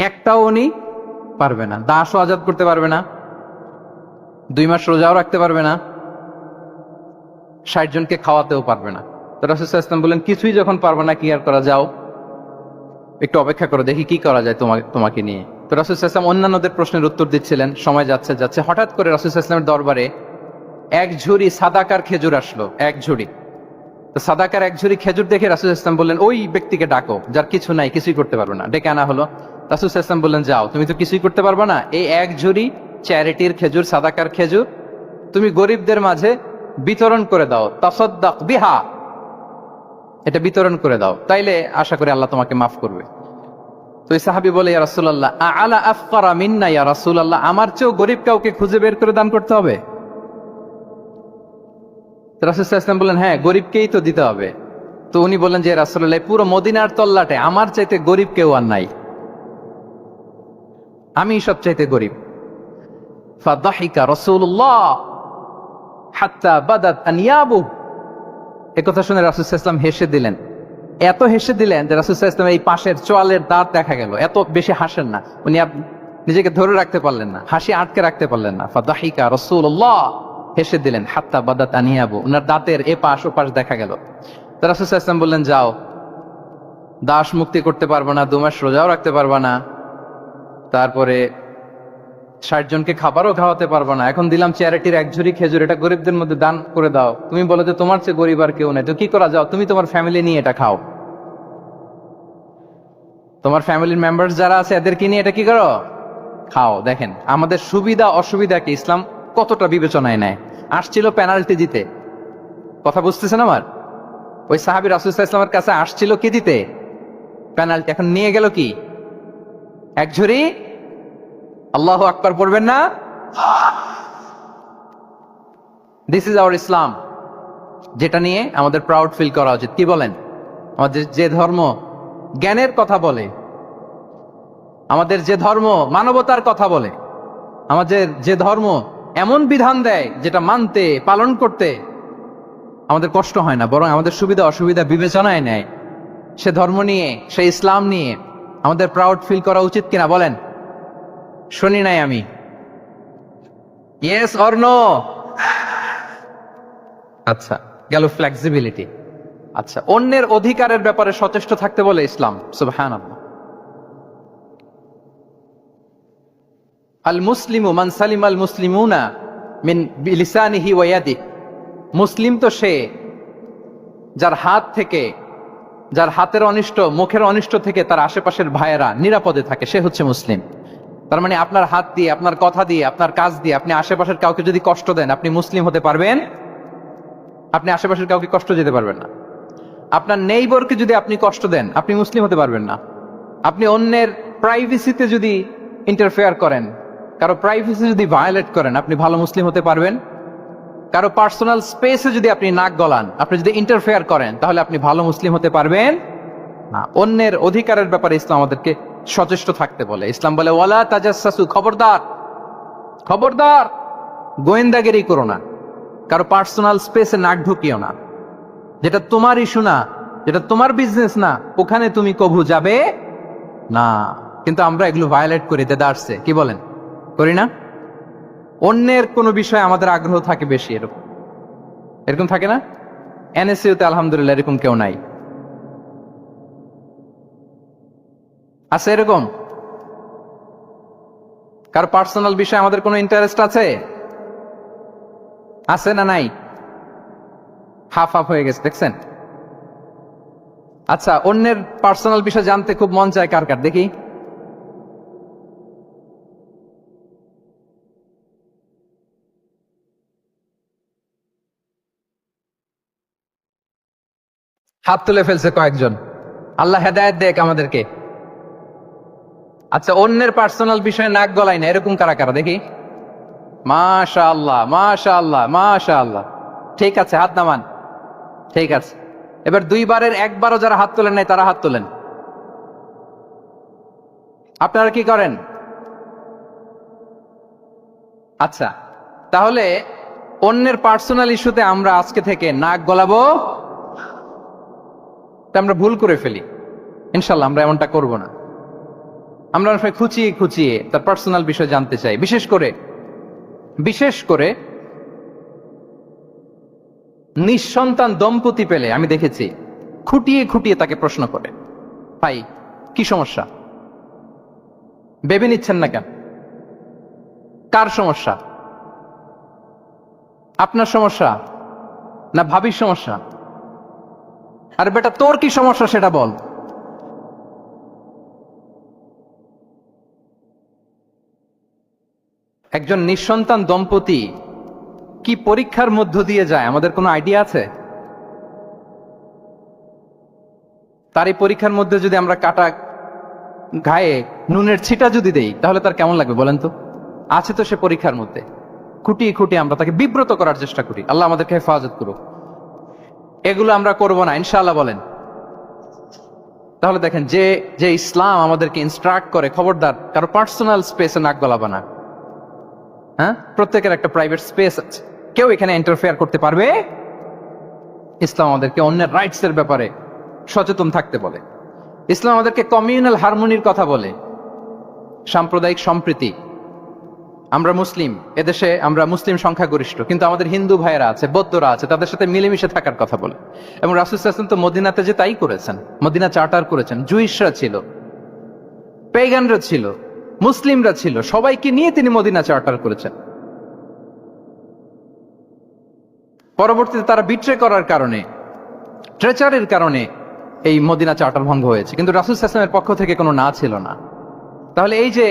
একটাও উনি পারবে না। দাসও আজাদ করতে পারবে না, 2 মাস রোজাও রাখতে পারবে না, 60 জনকে খাওয়াতেও পারবে না। তো রাসূল সাল্লাল্লাহু আলাইহি ওয়াসাল্লাম বললেন কিছুই যখন পারবে না, কি আর করা, যাও একটু অপেক্ষা করো, দেখি কি করা যায় তোমাকে নিয়ে। তো রাসূল সাল্লাল্লাহু আলাইহি ওয়াসাল্লাম অন্যান্যদের প্রশ্নের উত্তর দিচ্ছিলেন, সময় যাচ্ছে যাচ্ছে হঠাৎ করে রাসূল সাল্লাল্লাহু আলাইহি ওয়াসাল্লামের দরবারে এক ঝুড়ি সাদাকার খেজুর আসলো, এক ঝুড়ি। তো সাদাকার এক ঝুড়ি খেজুর দেখে রাসূল সাল্লাল্লাহু আলাইহি ওয়াসাল্লাম বললেন ওই ব্যক্তিকে ডাকো যার কিছু নাই, কিছুই করতে পারবে না। ডেকে আনা হলো। রাসূল সাল্লাল্লাহু আলাইহি ওয়াসাল্লাম বললেন যাও, তুমি তো কিছুই করতে পারবে না, এই এক ঝুড়ি চ্যারিটির খেজুর, সাদাকার খেজুর তুমি গরিবদের মাঝে বিতরণ করে দাও, তাসাদ্দাক বিহা, এটা বিতরণ করে দাও, তাইলে আশা করি আল্লাহ তোমাকে মাফ করবে। তো এই সাহাবী বলে ইয়া রাসূলুল্লাহ আলা আফকারা মিন্না ইয়া রাসূলুল্লাহ, আমার চেয়েও গরিব কাউকে খুঁজে বের করে দান করতে হবে? রাসূল সাল্লাল্লাহু আলাইহি ওয়াসাল্লাম বললেন হ্যাঁ, গরিবকেই তো দিতে হবে। তো উনি বললেন যে রাসূলুল্লাহ পুরো মদিনার তল্লাটে আমার চাইতে গরিব কেউ আর নাই, আমি সব চাইতে গরিব। ফাদাহিকা রাসূলুল্লাহ হাত্তা বাদাত আনিয়াবু, একথা শুনে রাসূল সাল্লাল্লাহু আলাইহি ওয়াসাল্লাম হেসে দিলেন, এত হেসে দিলেন যে রাসূল সাল্লাল্লাহু আলাইহি ওয়াসাল্লাম এই পাশের চোয়ালের দাঁত দেখা গেল। এত বেশি হাসেন না উনি, নিজেকে ধরে রাখতে পারলেন না, হাসি আটকে রাখতে পারলেন না। ফাদাহিকা রাসূলুল্লাহ, হেসে দিলেন, হাত্তা বাদাত আনিয়াবু, ওনার দাঁতের এ পাশ ও পাশ দেখা গেল। তো রাসূল সাল্লাল্লাহু আলাইহি ওয়াসাল্লাম বললেন যাও, দাস মুক্তি করতে পারবে না, 2 মাস রোজাও রাখতে পারবে না, তারপরে 60 জনকে খাবারও খাওয়াতে পারবো না, এখন দিলাম চ্যারিটির এক ঝুড়ি খেজুর, এটা গরিবদের মধ্যে দান করে দাও। তুমি বলো যে তোমার চেয়ে গরিব আর কেউ নেই, তো কি করা, যাও তুমি তোমার ফ্যামিলি নিয়ে এটা খাও, তোমার ফ্যামিলির মেম্বার্স যারা আছে এদেরকে নিয়ে এটা কি করো, খাও। দেখেন আমাদের সুবিধা অসুবিধাকে ইসলাম কতটা বিবেচনায় নেয়। আসছিল পেনাল্টি দিতে, কথা বুঝতেছেন আমার? ওই সাহাবী রাসূল সাল্লাল্লাহু আলাইহি ওয়াসাল্লামের কাছে আসছিল কি দিতে, পেনাল্টি, এখন নিয়ে গেল কি, এক ঝুড়ি। আল্লাহু আকবার পড়বেন না? দিস ইজ আওয়ার ইসলাম, যেটা নিয়ে আমাদের প্রাউড ফিল করা উচিত। কি বলেন? আমাদের যে ধর্ম জ্ঞানের কথা বলে, আমাদের যে ধর্ম মানবতার কথা বলে, আমাদের যে ধর্ম এমন বিধান দেয় যেটা মানতে পালন করতে আমাদের কষ্ট হয় না, বরং আমাদের সুবিধা অসুবিধা বিবেচনায় নেয়, সে ধর্ম নিয়ে, সে ইসলাম নিয়ে আমাদের প্রাউড ফিল করা উচিত কিনা বলেন? শুনি নাই আমি, ইয়েস অর নো? আচ্ছা, গেল ফ্লেক্সিবিলিটি। আচ্ছা, অন্যের অধিকারের ব্যাপারে সচেষ্ট থাকতে বলে ইসলাম। সুবহানাল্লাহ। আল মুসলিমু মান সালিমাল মুসলিমুনা মিন বিলিসানিহি ওয়া ইয়াদিহি, মুসলিম তো সে যার হাত থেকে, যার হাতের অনিষ্ট, মুখের অনিষ্ট থেকে তার আশেপাশের ভাইয়েরা নিরাপদে থাকে, সে হচ্ছে মুসলিম। তার মানে আপনার হাত দিয়ে, আপনার কথা দিয়ে, আপনার কাজ দিয়ে আপনি আশেপাশের কাউকে যদি কষ্ট দেন, আপনি মুসলিম হতে পারবেন? আপনি আশেপাশের কাউকে কষ্ট দিতে পারবেন না। আপনার নেইবরকে যদি আপনি কষ্ট দেন, আপনি মুসলিম হতে পারবেন না। আপনি অন্যের প্রাইভেসিতে যদি ইন্টারফেয়ার করেন, কারো প্রাইভেসি যদি ভায়োলেট করেন, আপনি ভালো মুসলিম হতে পারবেন? কারো পার্সোনাল স্পেসে যদি আপনি নাক গলান, আপনি যদি ইন্টারফেয়ার করেন, তাহলে আপনি ভালো মুসলিম হতে পারবেন না। অন্যের অধিকারের ব্যাপারে ইসলাম আমাদেরকে সচেষ্ট থাকতে বলে। ইসলাম বলে ওয়ালা তাজাসসু, খবরদার, খবরদার গোয়েন্দাগিরি করো না, কারো পার্সোনাল স্পেসে নাক ঢুকিও না, যেটা তোমার ইস্যু না, যেটা তোমার বিজনেস না, ওখানে তুমি কভু যাবে না। কিন্তু আমরা এগুলো ভায়োলেট করি, দেদারসে, কি বলেন, করি না? অন্যের কোনো বিষয়ে আমাদের আগ্রহ থাকে বেশি, এরকম এরকম থাকে না? এনএসইউতে আলহামদুলিল্লাহ এরকম কেউ নাই, আছে এরকম? কার পার্সোনাল বিষয়ে আমাদের কোনো ইন্টারেস্ট আছে? আছে না নাই? হাফ হাফ হয়ে গেছে, দেখছেন? আচ্ছা, অন্যের পার্সোনাল বিষয় জানতে খুব মন চায় কার কার, দেখি। হাত তুলে ফেলছে কয়েকজন, আল্লাহ হেদায়েত দেখ আমাদেরকে। আচ্ছা, অন্যের পার্সোনাল বিষয়ে নাক গলাই না, এরকম কারা কারা, দেখি। মাশাআল্লাহ, মাশাআল্লাহ, মাশাআল্লাহ। ঠিক আছে, হাত নামান। ঠিক আছে, এবার 2 বারের 1 বারও যারা হাত তোলেন নাই তারা হাত তোলেন। আপনারা কি করেন? আচ্ছা, তাহলে অন্যের পার্সোনাল ইস্যুতে আমরা আজকে থেকে নাক গলাবো, তা আমরা ভুল করে ফেলি। ইনশাল্লাহ আমরা এমনটা করব না। আমরা অনেক সময় খুঁচিয়ে খুঁচিয়ে তার পার্সোনাল বিষয় জানতে চাই। বিশেষ করে নিঃসন্তান দম্পতি পেলে আমি দেখেছি খুঁটিয়ে খুঁটিয়ে তাকে প্রশ্ন করে, ভাই কি সমস্যা, ভেবে নিচ্ছেন না কেন, কার সমস্যা, আপনার সমস্যা না ভাবির সমস্যা, আর বেটা তোর কি সমস্যা সেটা বল। একজন নিঃসন্তান দম্পতি কি পরীক্ষার মধ্য দিয়ে যায় আমাদের কোনো আইডিয়া আছে? তার এই পরীক্ষার মধ্যে যদি আমরা কাটা গায়ে নুনের ছিটা যদি দেই তাহলে তার কেমন লাগবে বলেন তো? আছে তো সে পরীক্ষার মধ্যে, খুঁটিয়ে খুঁটিয়ে আমরা তাকে বিব্রত করার চেষ্টা করি। আল্লাহ আমাদেরকে হেফাজত করুক। এগুলো আমরা করব না ইনশাআল্লাহ বলেন। তাহলে দেখেন, যে ইসলাম আমাদেরকে ইনস্ট্রাক্ট করে, খবরদার কারো পার্সোনাল স্পেসে নাক গলাবা না। হ্যাঁ, প্রত্যেকের একটা প্রাইভেট স্পেস আছে, কেউ এখানে ইন্টারফেয়ার করতে পারবে। ইসলাম আমাদেরকে অন্যের রাইটস এর ব্যাপারে সচেতন থাকতে বলে। ইসলাম আমাদেরকে কমিউনাল হারমোনির কথা বলে, সাম্প্রদায়িক সম্প্রীতি। আমরা মুসলিম, এদেশে আমরা মুসলিম সংখ্যাগরিষ্ঠ, কিন্তু আমাদের হিন্দু ভাইয়েরা আছে, বৌদ্ধরা আছে, তাদের সাথে মিলেমিশে থাকার কথা বলে। এবং রাসূল সাল্লাল্লাহু আলাইহি ওয়াসাল্লাম তো মদিনাতে যে তাই করেছেন, মদিনা চার্টার করেছেন। জুইশরা ছিল, পেগানরা ছিল, মুসলিমরা ছিল, সবাইকে নিয়ে তিনি মদিনা চার্টার করেছেন। পরবর্তীতে তারা বিট্রে করার কারণে, ট্রেচারের কারণে এই মদিনা চার্টার ভঙ্গ হয়েছে, কিন্তু রাসূল সাল্লাল্লাহু আলাইহি ওয়াসাল্লামের পক্ষ থেকে কোনো না ছিল না। তাহলে এই যে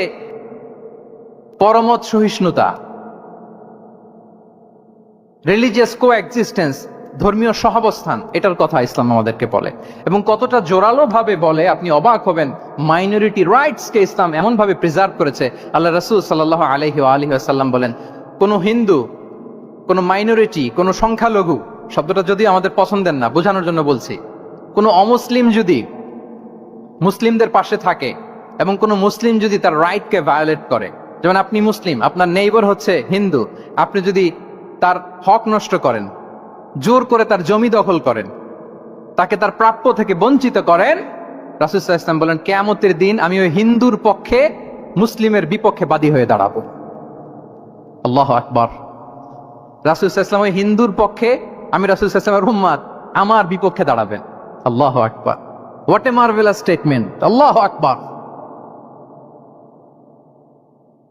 পরমত সহিষ্ণুতা, রিলিজিয়াস কোএক্সিস্টেন্স, ধর্মীয় সহাবস্থান, এটার কথা ইসলাম আমাদেরকে বলে। এবং কতটা জোরালো ভাবে বলে আপনি অবাক হবেন। মাইনরিটি রাইটস কে ইসলাম এমন ভাবে প্রিজার্ভ করেছে। আল্লাহ রাসূল সাল্লাল্লাহু আলাইহি ওয়া আলিহি ওয়াসাল্লাম বলেন, কোন হিন্দু, কোন মাইনরিটি, কোন সংখ্যালঘু, শব্দটা যদি আমাদের পছন্দের না, বোঝানোর জন্য বলছি, কোন অমুসলিম যদি মুসলিমদের পাশে থাকে এবং কোন মুসলিম যদি তার রাইটকে ভায়োলেট করে, যেমন আপনি মুসলিম, আপনার নেইবার হচ্ছে হিন্দু, আপনি যদি তার হক নষ্ট করেন, জোর করে তার জমি দখল করেন, তাকে তার প্রাপ্য থেকে বঞ্চিত করেন, রাসূল সাল্লাল্লাহু আলাইহি ওয়াসাল্লাম বলেন কিয়ামতের দিন আমি ওই হিন্দুর পক্ষে মুসলিমের বিপক্ষে বাদী হয়ে দাঁড়াবো। আল্লাহু আকবার। রাসূল সাল্লাল্লাহু আলাইহি ওয়াসাল্লাম ওই হিন্দুর পক্ষে, আমি রাসূল সাল্লাল্লাহু আলাইহি ওয়াসাল্লামের উম্মত, আমার বিপক্ষে দাঁড়াবেন। আল্লাহু আকবার। What a marvellous statement. আল্লাহু আকবার।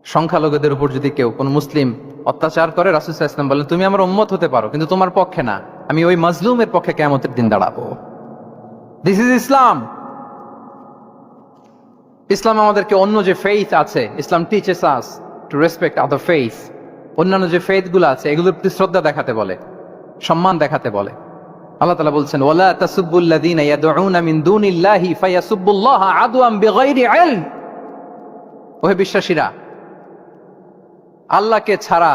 সংখ্যালঘুদের উপর যদি কেউ কোন মুসলিম অত্যাচার করে, রাসূল সাল্লাল্লাহু আলাইহি ওয়াসাল্লাম বলেন তুমি আমার উম্মত হতে পারো, কিন্তু তোমার পক্ষে না, আমি ওই মাজলুমের পক্ষে কিয়ামতের দিন দাঁড়াবো। দিস ইজ ইসলাম। ইসলাম আমাদেরকে অন্য যে ফেইথ আছে, Islam teaches us to respect other faith. অন্যান্য যে ফেইথ গুলো আছে এগুলোর প্রতি শ্রদ্ধা দেখাতে বলে, সম্মান দেখাতে বলে। আল্লাহ তাআলা বলছেন ওয়ালা তাসুব্বুল্লাযীনা ইয়াদউনা মিন দুনিল্লাহি ফায়াসুব্বুল্লাহা আদওয়ান বিগাইরি ইলম। ওহে বিশ্বাসীরা, আল্লাহকে ছাড়া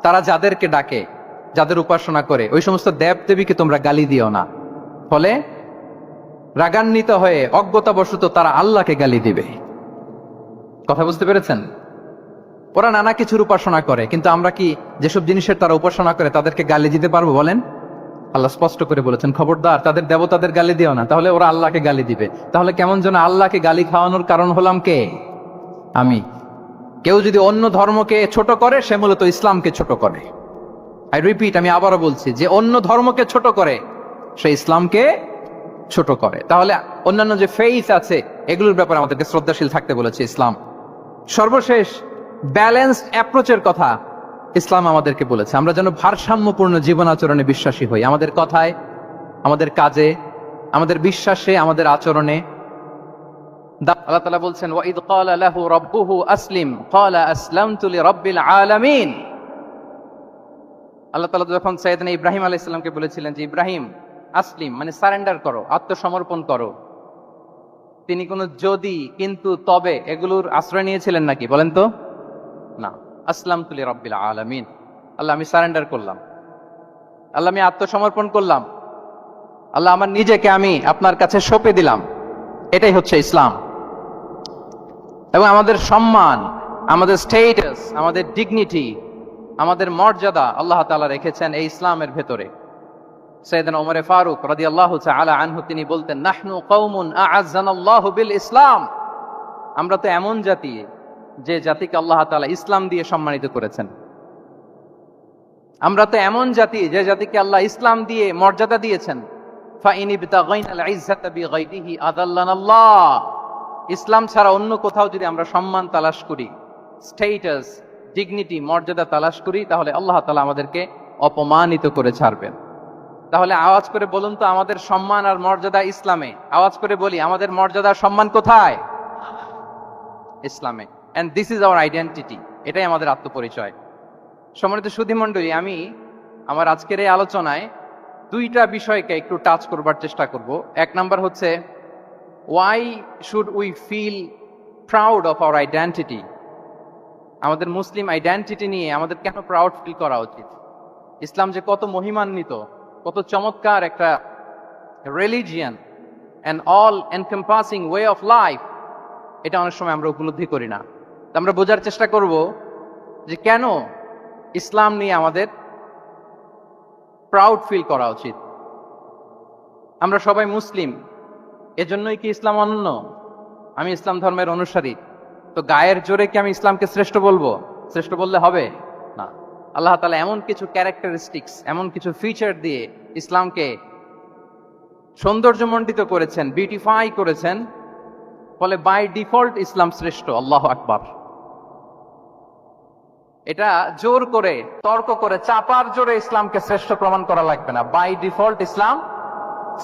তারা যাদেরকে ডাকে, যাদের উপাসনা করে, ওই সমস্ত দেব দেবীকে তোমরা গালি দিও না, ফলে রাগান্বিত হয়ে অজ্ঞতাবশত তারা আল্লাহকে গালি দিবে। কথা বুঝতে পেরেছেন? ওরা নানা কিছুর উপাসনা করে, কিন্তু আমরা কি যেসব জিনিসের তারা উপাসনা করে তাদেরকে গালি দিতে পারবো বলেন? আল্লাহ স্পষ্ট করে বলেছেন খবরদার তাদের দেবতাদের গালি দিও না, তাহলে ওরা আল্লাহকে গালি দিবে। তাহলে কেমন যেন আল্লাহকে গালি খাওয়ানোর কারণ হলাম কে? আমি। কেউ যদি অন্য ধর্মকে ছোট করে সে মূলত ইসলামকে ছোট করে। আই রিপিট, আমি আবারও বলছি, যে অন্য ধর্মকে ছোট করে সে ইসলামকে ছোট করে। তাহলে অন্যান্য যে ফেইথ আছে এগুলোর ব্যাপারে আমাদেরকে শ্রদ্ধাশীল থাকতে বলেছে ইসলাম। সর্বশেষ ব্যালেন্সড অ্যাপ্রোচের কথা ইসলাম আমাদেরকে বলেছে। আমরা যেন ভারসাম্যপূর্ণ জীবন আচরণে বিশ্বাসী হই, আমাদের কথায়, আমাদের কাজে, আমাদের বিশ্বাসে, আমাদের আচরণে। আল্লাহ তাআলা বলছেন ওয়াইদ ক্বালা লাহু রাব্বুহু আসলিম ক্বালা আসলামতু লিরাব্বিল আলামিন। আল্লাহ তাআলা যখন সাইয়েদনা ইব্রাহিম আলাইহিস সালামকে বলেছিলেন যে ইব্রাহিম আসলিম মানে সারেন্ডার করো, আত্মসমর্পণ করো, তিনি কোনো যদি, কিন্তু, তবে এগুলোর আশ্রয় নিয়েছিলেন নাকি বলেন তো? না। আসলামতু লিরাব্বিল আলামিন, আল্লাহ আমি সারেন্ডার করলাম, আল্লাহ আমি আত্মসমর্পণ করলাম, আল্লাহ আমার নিজেকে আমি আপনার কাছে সঁপে দিলাম। এটাই হচ্ছে ইসলাম। এবং আমাদের সম্মান, আমাদের স্টেটাস, আমাদের ডিগনিটি, আমাদের মর্যাদা আল্লাহ তাআলা রেখেছেন এই ইসলামের ভেতরে। সাইয়েদনা ওমর ফারুক রাদিয়াল্লাহু তাআলা আনহু তিনি বলতেন, নাহনু কওমুন আ'আজ্জানাল্লাহু বিল ইসলাম। আমরা তো এমন জাতি যে জাতিকে আল্লাহ তাআলা ইসলাম দিয়ে সম্মানিত করেছেন। আমরা তো এমন জাতি যে জাতিকে আল্লাহ ইসলাম দিয়ে মর্যাদা দিয়েছেন। ফাইন ইবতাগাইনাল ইজ্জাতা বিগাইরিহি আযাল্লানাল্লাহ। ইসলাম ছাড়া অন্য কোথাও যদি আমরা সম্মান তালাশ করি, স্টেটাস, ডিগনিটি, মর্যাদা তালাশ করি, তাহলে আল্লাহ তাআলা আমাদেরকে অপমানিত করে ছাড়বেন। তাহলে আওয়াজ করে বলুন তো, আমাদের সম্মান আর মর্যাদা ইসলামে। আওয়াজ করে বলি, আমাদের মর্যাদা সম্মান কোথায়? ইসলামে। And this is our identity. এটাই আমাদের আত্মপরিচয়। সম্মানিত সুধী মণ্ডলী, আমি আমার আজকের এই আলোচনায় দুইটা বিষয়কে একটু টাচ করবার চেষ্টা করব। এক নাম্বার হচ্ছে, why should we feel proud of our identity. আমাদের মুসলিম আইডেন্টিটি নিয়ে আমাদের কেন প্রাউড ফিল করা উচিত? ইসলাম যে কত মহিমান্বিত, কত চমৎকার একটা religion and all encompassing way of life, এটা অনেক সময় আমরা উপলব্ধি করি না। তো আমরা বোঝার চেষ্টা করব যে কেন ইসলাম নিয়ে আমাদের প্রাউড ফিল করা উচিত। আমরা সবাই মুসলিম, এজন্যই কি ইসলাম অনন্য? আমি ইসলাম ধর্মের অনুসারী, তো গায়ের জোরে কি আমি ইসলামকে শ্রেষ্ঠ বলবো? শ্রেষ্ঠ বললে হবে না। আল্লাহ তাআলা এমন কিছু ক্যারেক্টারিস্টিক্স, এমন কিছু ফিচার দিয়ে ইসলামকে সৌন্দর্যমণ্ডিত করেছেন, বিউটিফাই করেছেন, ফলে বাই ডিফল্ট ইসলাম শ্রেষ্ঠ। আল্লাহু আকবার। এটা জোর করে, তর্ক করে, চাপার জোরে ইসলামকে শ্রেষ্ঠ প্রমাণ করা লাগবে না। বাই ডিফল্ট ইসলাম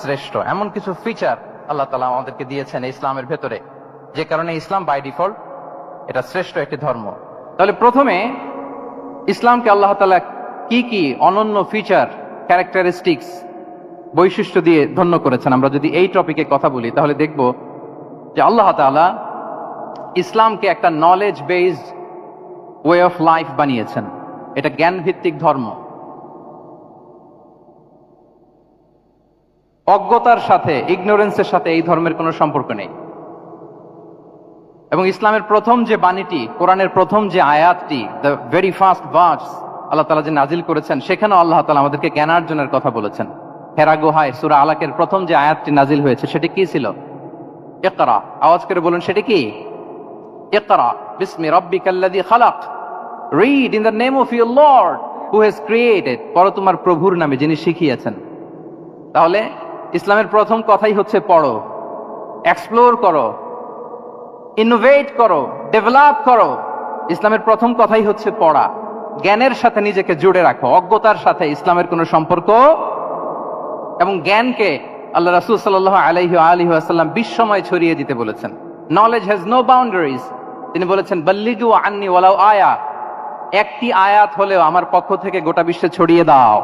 শ্রেষ্ঠ। এমন কিছু ফিচার আল্লাহ তাআলা আমাদেরকে দিয়েছেন ইসলামের ভেতরে, যে কারণে ইসলাম বাই ডিফল্ট এটা শ্রেষ্ঠ একটি ধর্ম। তাহলে প্রথমে ইসলামকে আল্লাহ তাআলা কি কি অনন্য ফিচার, ক্যারেক্টারিস্টিক্স, বৈশিষ্ট্য দিয়ে ধন্য করেছেন, আমরা যদি এই টপিকে কথা বলি, তাহলে দেখব যে আল্লাহ তাআলা ইসলামকে একটা knowledge based way of life বানিয়েছেন। এটা জ্ঞান ভিত্তিক ধর্ম। অজ্ঞতার সাথে, ইগনোরেন্সের সাথে এই ধর্মের কোনো সম্পর্ক নেই। এবং ইসলামের প্রথম যে বাণীটি, কোরআনের প্রথম যে আয়াতটি, দ্য ভেরি ফার্স্ট ভার্স আল্লাহ তাআলা যে নাজিল করেছেন, সেখানেও আল্লাহ তাআলা আমাদেরকে জ্ঞানার্জনের কথা বলেছেন। হেরা গুহায় সূরা আলাকের প্রথম যে আয়াতটি নাজিল হয়েছে, সেটি কি ছিল? ইকরা। আওয়াজ করে বলুন, সেটি কি? ইকরা বিসমি রাব্বিকাল্লাযী খালাক। Read in the name of your lord who has created. পড়ো তোমার প্রভুর নামে, যিনি শিখিয়েছেন। তাহলে ইসলামের প্রথম কথাই হচ্ছে পড়ো, এক্সপ্লোর করো, ইনোভেট করো, ডেভেলপ করো। ইসলামের প্রথম কথাই হচ্ছে পড়া। জ্ঞানের সাথে নিজেকে জুড়ে রাখো, অজ্ঞতার সাথে ইসলামের কোনো সম্পর্ক। এবং জ্ঞানকে আল্লাহ রাসূল সাল্লাল্লাহু আলাইহি ওয়া আলিহি ওয়াসাল্লাম বিশ্বময় ছড়িয়ে দিতে বলেছেন। Knowledge has no boundaries. তিনি বলেছেন, বাল্লিগু আন্নি ওয়ালাউ আয়া। একটি আয়াত হলেও আমার পক্ষ থেকে গোটা বিশ্বে ছড়িয়ে দাও।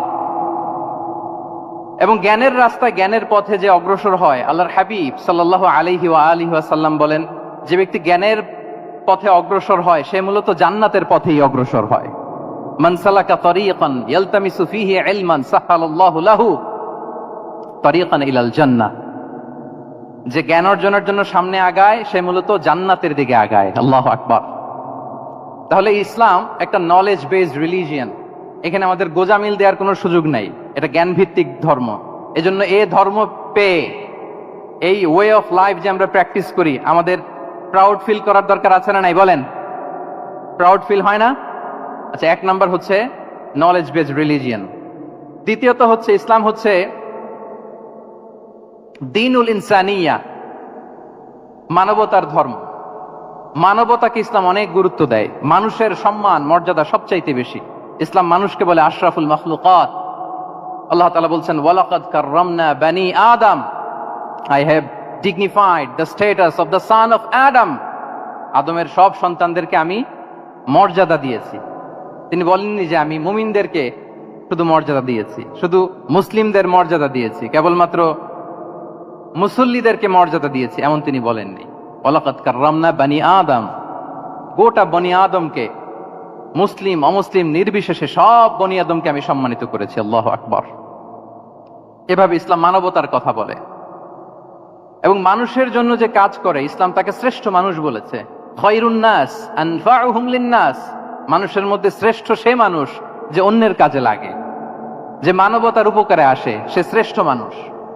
এবং জ্ঞানের রাস্তায়, জ্ঞানের পথে যে অগ্রসর হয়, আল্লাহর হাবিব সাল্লাল্লাহু আলাইহি ওয়া আলিহি ওয়াসাল্লাম বলেন, যে ব্যক্তি জ্ঞানের পথে অগ্রসর হয়, সে মূলত জান্নাতের পথেই অগ্রসর হয়। মান সালাকা তরিকান ইয়ালতামিসু ফীহি ইলমান সাহালাল্লাহু লাহু তরিকান ইলাল জান্নাহ। যে জ্ঞান অর্জনের জন্য সামনে আগায়, সে মূলত জান্নাতের দিকে আগায়। আল্লাহু আকবার। তাহলে ইসলাম একটা নলেজ বেসড রিলিজিয়ান। এখানে আমাদের গোজামিল দেওয়ার কোনো সুযোগ নাই। এটা জ্ঞান ভিত্তিক ধর্ম। এজন্য এই ধর্ম পেয়ে, এই ওয়ে অফ লাইফ যে আমরা প্র্যাকটিস করি, আমাদের প্রাউড ফিল করার দরকার আছে না নাই? বলেন, প্রাউড ফিল হয় না? আচ্ছা, এক নাম্বার হচ্ছে নলেজ বেসড রিলিজিয়ান। দ্বিতীয়ত হচ্ছে ইসলাম হচ্ছে দ্বীনুল ইনসানিয়া, মানবতার ধর্ম। মানবতাকে ইসলাম অনেক গুরুত্ব দেয়। মানুষের সম্মান, মর্যাদা সবচাইতে বেশি। ইসলাম মানুষকে বলে আশরাফুল মাখলুকাত। আল্লাহ তাআলা বলছেন, ওয়ালাকাদ কাররামনা বানি আদম। I have dignified the status of the son of Adam. আদমের সব সন্তানদেরকে আমি মর্যাদা দিয়েছি। তিনি বলেননি যে আমি মুমিনদেরকে শুধু মর্যাদা দিয়েছি, শুধু মুসলিমদের মর্যাদা দিয়েছি, কেবলমাত্র মুসল্লিদেরকে মর্যাদা দিয়েছি, এমন তিনি বলেননি। ওয়ালাকাদ কাররামনা বানি আদম। গোটা বনি আদমকে, মুসলিম অমুসলিম নির্বিশেষে সব বনি আদমকে আমি সম্মানিত করেছি। আল্লাহু আকবার। এভাবে ইসলাম মানবতার কথা বলে এবং মানুষের জন্য যে কাজ করে, ইসলাম তাকে শ্রেষ্ঠ মানুষ বলেছে। খায়রুন নাস আনফাউহুম লিন-নাস, মানুষের মধ্যে শ্রেষ্ঠ সে মানুষ যে অন্যের কাজে লাগে, যে মানবতার উপকারে আসে, সে শ্রেষ্ঠ মানুষ।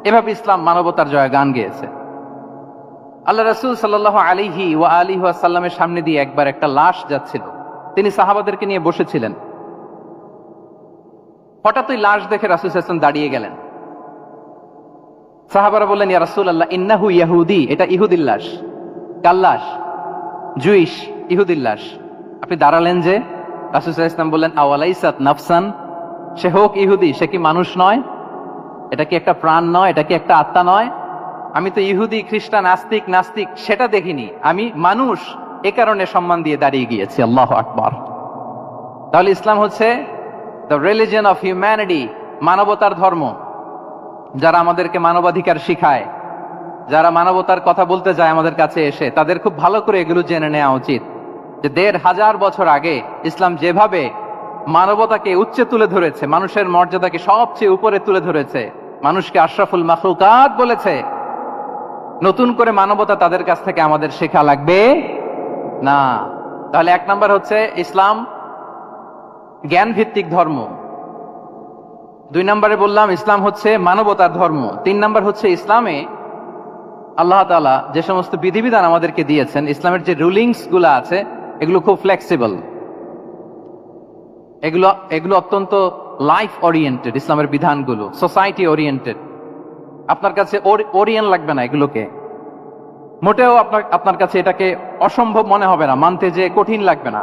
এভাবে ইসলাম মানবতার জয়গান গেয়েছে। আল্লাহ রাসূল সাল্লাল্লাহু আলাইহি ওয়া আলিহি ওয়াসাল্লামের সামনে দিয়ে একবার একটা লাশ যাচ্ছিল, তিনি সাহাবাদেরকে নিয়ে বসেছিলেন। হঠাৎ ওই লাশ দেখে রাসূল সাল্লাল্লাহু আলাইহি ওয়াসাল্লাম দাঁড়িয়ে গেলেন। সাহাবারা বললেন, ইয়া রাসূলুল্লাহ ইন্নাহু ইহুদি, এটা ইহুদির লাশ। কার লাশ? জুইশ ইহুদির লাশ। আপনি দাঁড়ালেন যে? রাসূল সাল্লাল্লাহু আলাইহি ওয়াসাল্লাম বললেন, আওয়ালাইসাত নাফসান, সে হোক ইহুদি, সে কি মানুষ নয়? এটা কি একটা প্রাণ নয়? এটা কি একটা আত্মা নয়? আমি তো ইহুদি, খ্রিস্টান, আস্তিক, নাস্তিক সেটা দেখিনি, আমি মানুষ, এ কারণে সম্মান দিয়ে দাঁড়িয়ে গিয়েছি। আল্লাহু আকবার। তাহলে ইসলাম হচ্ছে দ্য রিলিজিয়ন অফ হিউম্যানিটি, মানবতার ধর্ম। যারা আমাদেরকে মানবাধিকার শিখায়, যারা মানবতার কথা বলতে যায় আমাদের কাছে এসে, তাদের খুব ভালো করে এগুলো জেনে নেওয়া উচিত যে ১৫০০ বছর আগে ইসলাম যেভাবে মানবতাকে উচ্চে তুলে ধরেছে, মানুষের মর্যাদাকে সবচেয়ে উপরে তুলে ধরেছে, মানুষকে আশরাফুল মাখলুকাত বলেছে, নতুন করে মানবতা তাদের কাছ থেকে আমাদের শেখা লাগবে না। তাহলে ১ নাম্বার হচ্ছে ইসলাম জ্ঞান ভিত্তিক ধর্ম। ২ নম্বরে বললাম ইসলাম হচ্ছে মানবতার ধর্ম। ৩ নাম্বার হচ্ছে ইসলামে আল্লাহ তাআলা যে সমস্ত বিধিবিধান আমাদেরকে দিয়েছেন, ইসলামের যে রুলিংস গুলো আছে, এগুলো খুব ফ্লেক্সিবল, এগুলো অত্যন্ত লাইফ ওরিয়েন্টেড। ইসলামের বিধানগুলো সোসাইটি ওরিয়েন্টেড। আপনার কাছে ওরিয়েন্ট লাগবে না, এগুলোকে মোটেও আপনার কাছে এটাকে অসম্ভব মনে হবে না, মানতে যে কঠিন লাগবে না,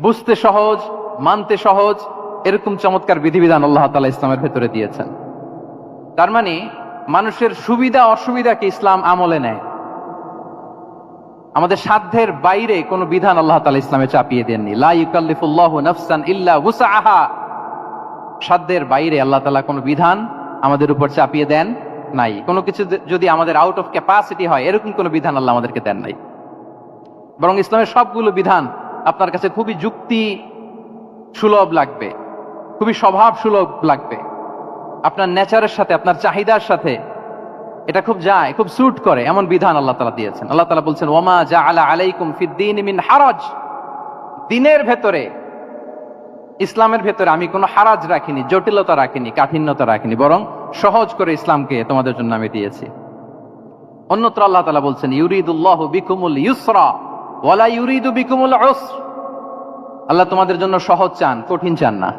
বুঝতে সহজ, মানতে সহজ, এরকম চমৎকার বিধিবিধান আল্লাহ তাআলা ইসলামের ভেতরে দিয়েছেন। তার মানে মানুষের সুবিধা অসুবিধাকে ইসলাম আমলে নেয়। আমাদের সাধ্যের বাইরে কোনো বিধান আল্লাহ তাআলা ইসলামে চাপিয়ে দেননি। লা ইউকাল্লিফুল্লাহু নাফসান ইল্লা উসআহা, সাধ্যের বাইরে আল্লাহ তাআলা কোনো বিধান আমাদের উপর চাপিয়ে দেন নাই। কোনো কিছু যদি আমাদের আউট অফ ক্যাপাসিটি হয়, এরকম কোনো বিধান আল্লাহ আমাদেরকে দেন নাই। বরং ইসলামের সবগুলো বিধান আপনার কাছে খুবই যুক্তি সুলভ লাগবে, খুবই স্বভাব সুলভ লাগবে, আপনার নেচারের সাথে, আপনার চাহিদার সাথে এটা খুব যায়, খুব স্যুট করে, এমন বিধান আল্লাহ তাআলা দিয়েছেন। আল্লাহ তাআলা বলছেন, ওয়ামা জাআলা আলাইকুম ফিদ-দীন মিন হারাজ, দ্বীনের ভেতরে, ইসলামের ভেতরে আমি কোনো হারাজ রাখিনি, জটিলতা রাখিনি, কাঠিন্যতা রাখিনি, বরং সহজ করে ইসলামকে তোমাদের জন্য আমি দিয়েছি। অন্যত্র আল্লাহ তাআলা বলছেন, ইউরিদুল্লাহু বিকুমুল ইউসরা ওয়ালা ইউরিদু বিকুমুল উসর, আল্লাহ তোমাদের জন্য সহজ চান, কঠিন চান না।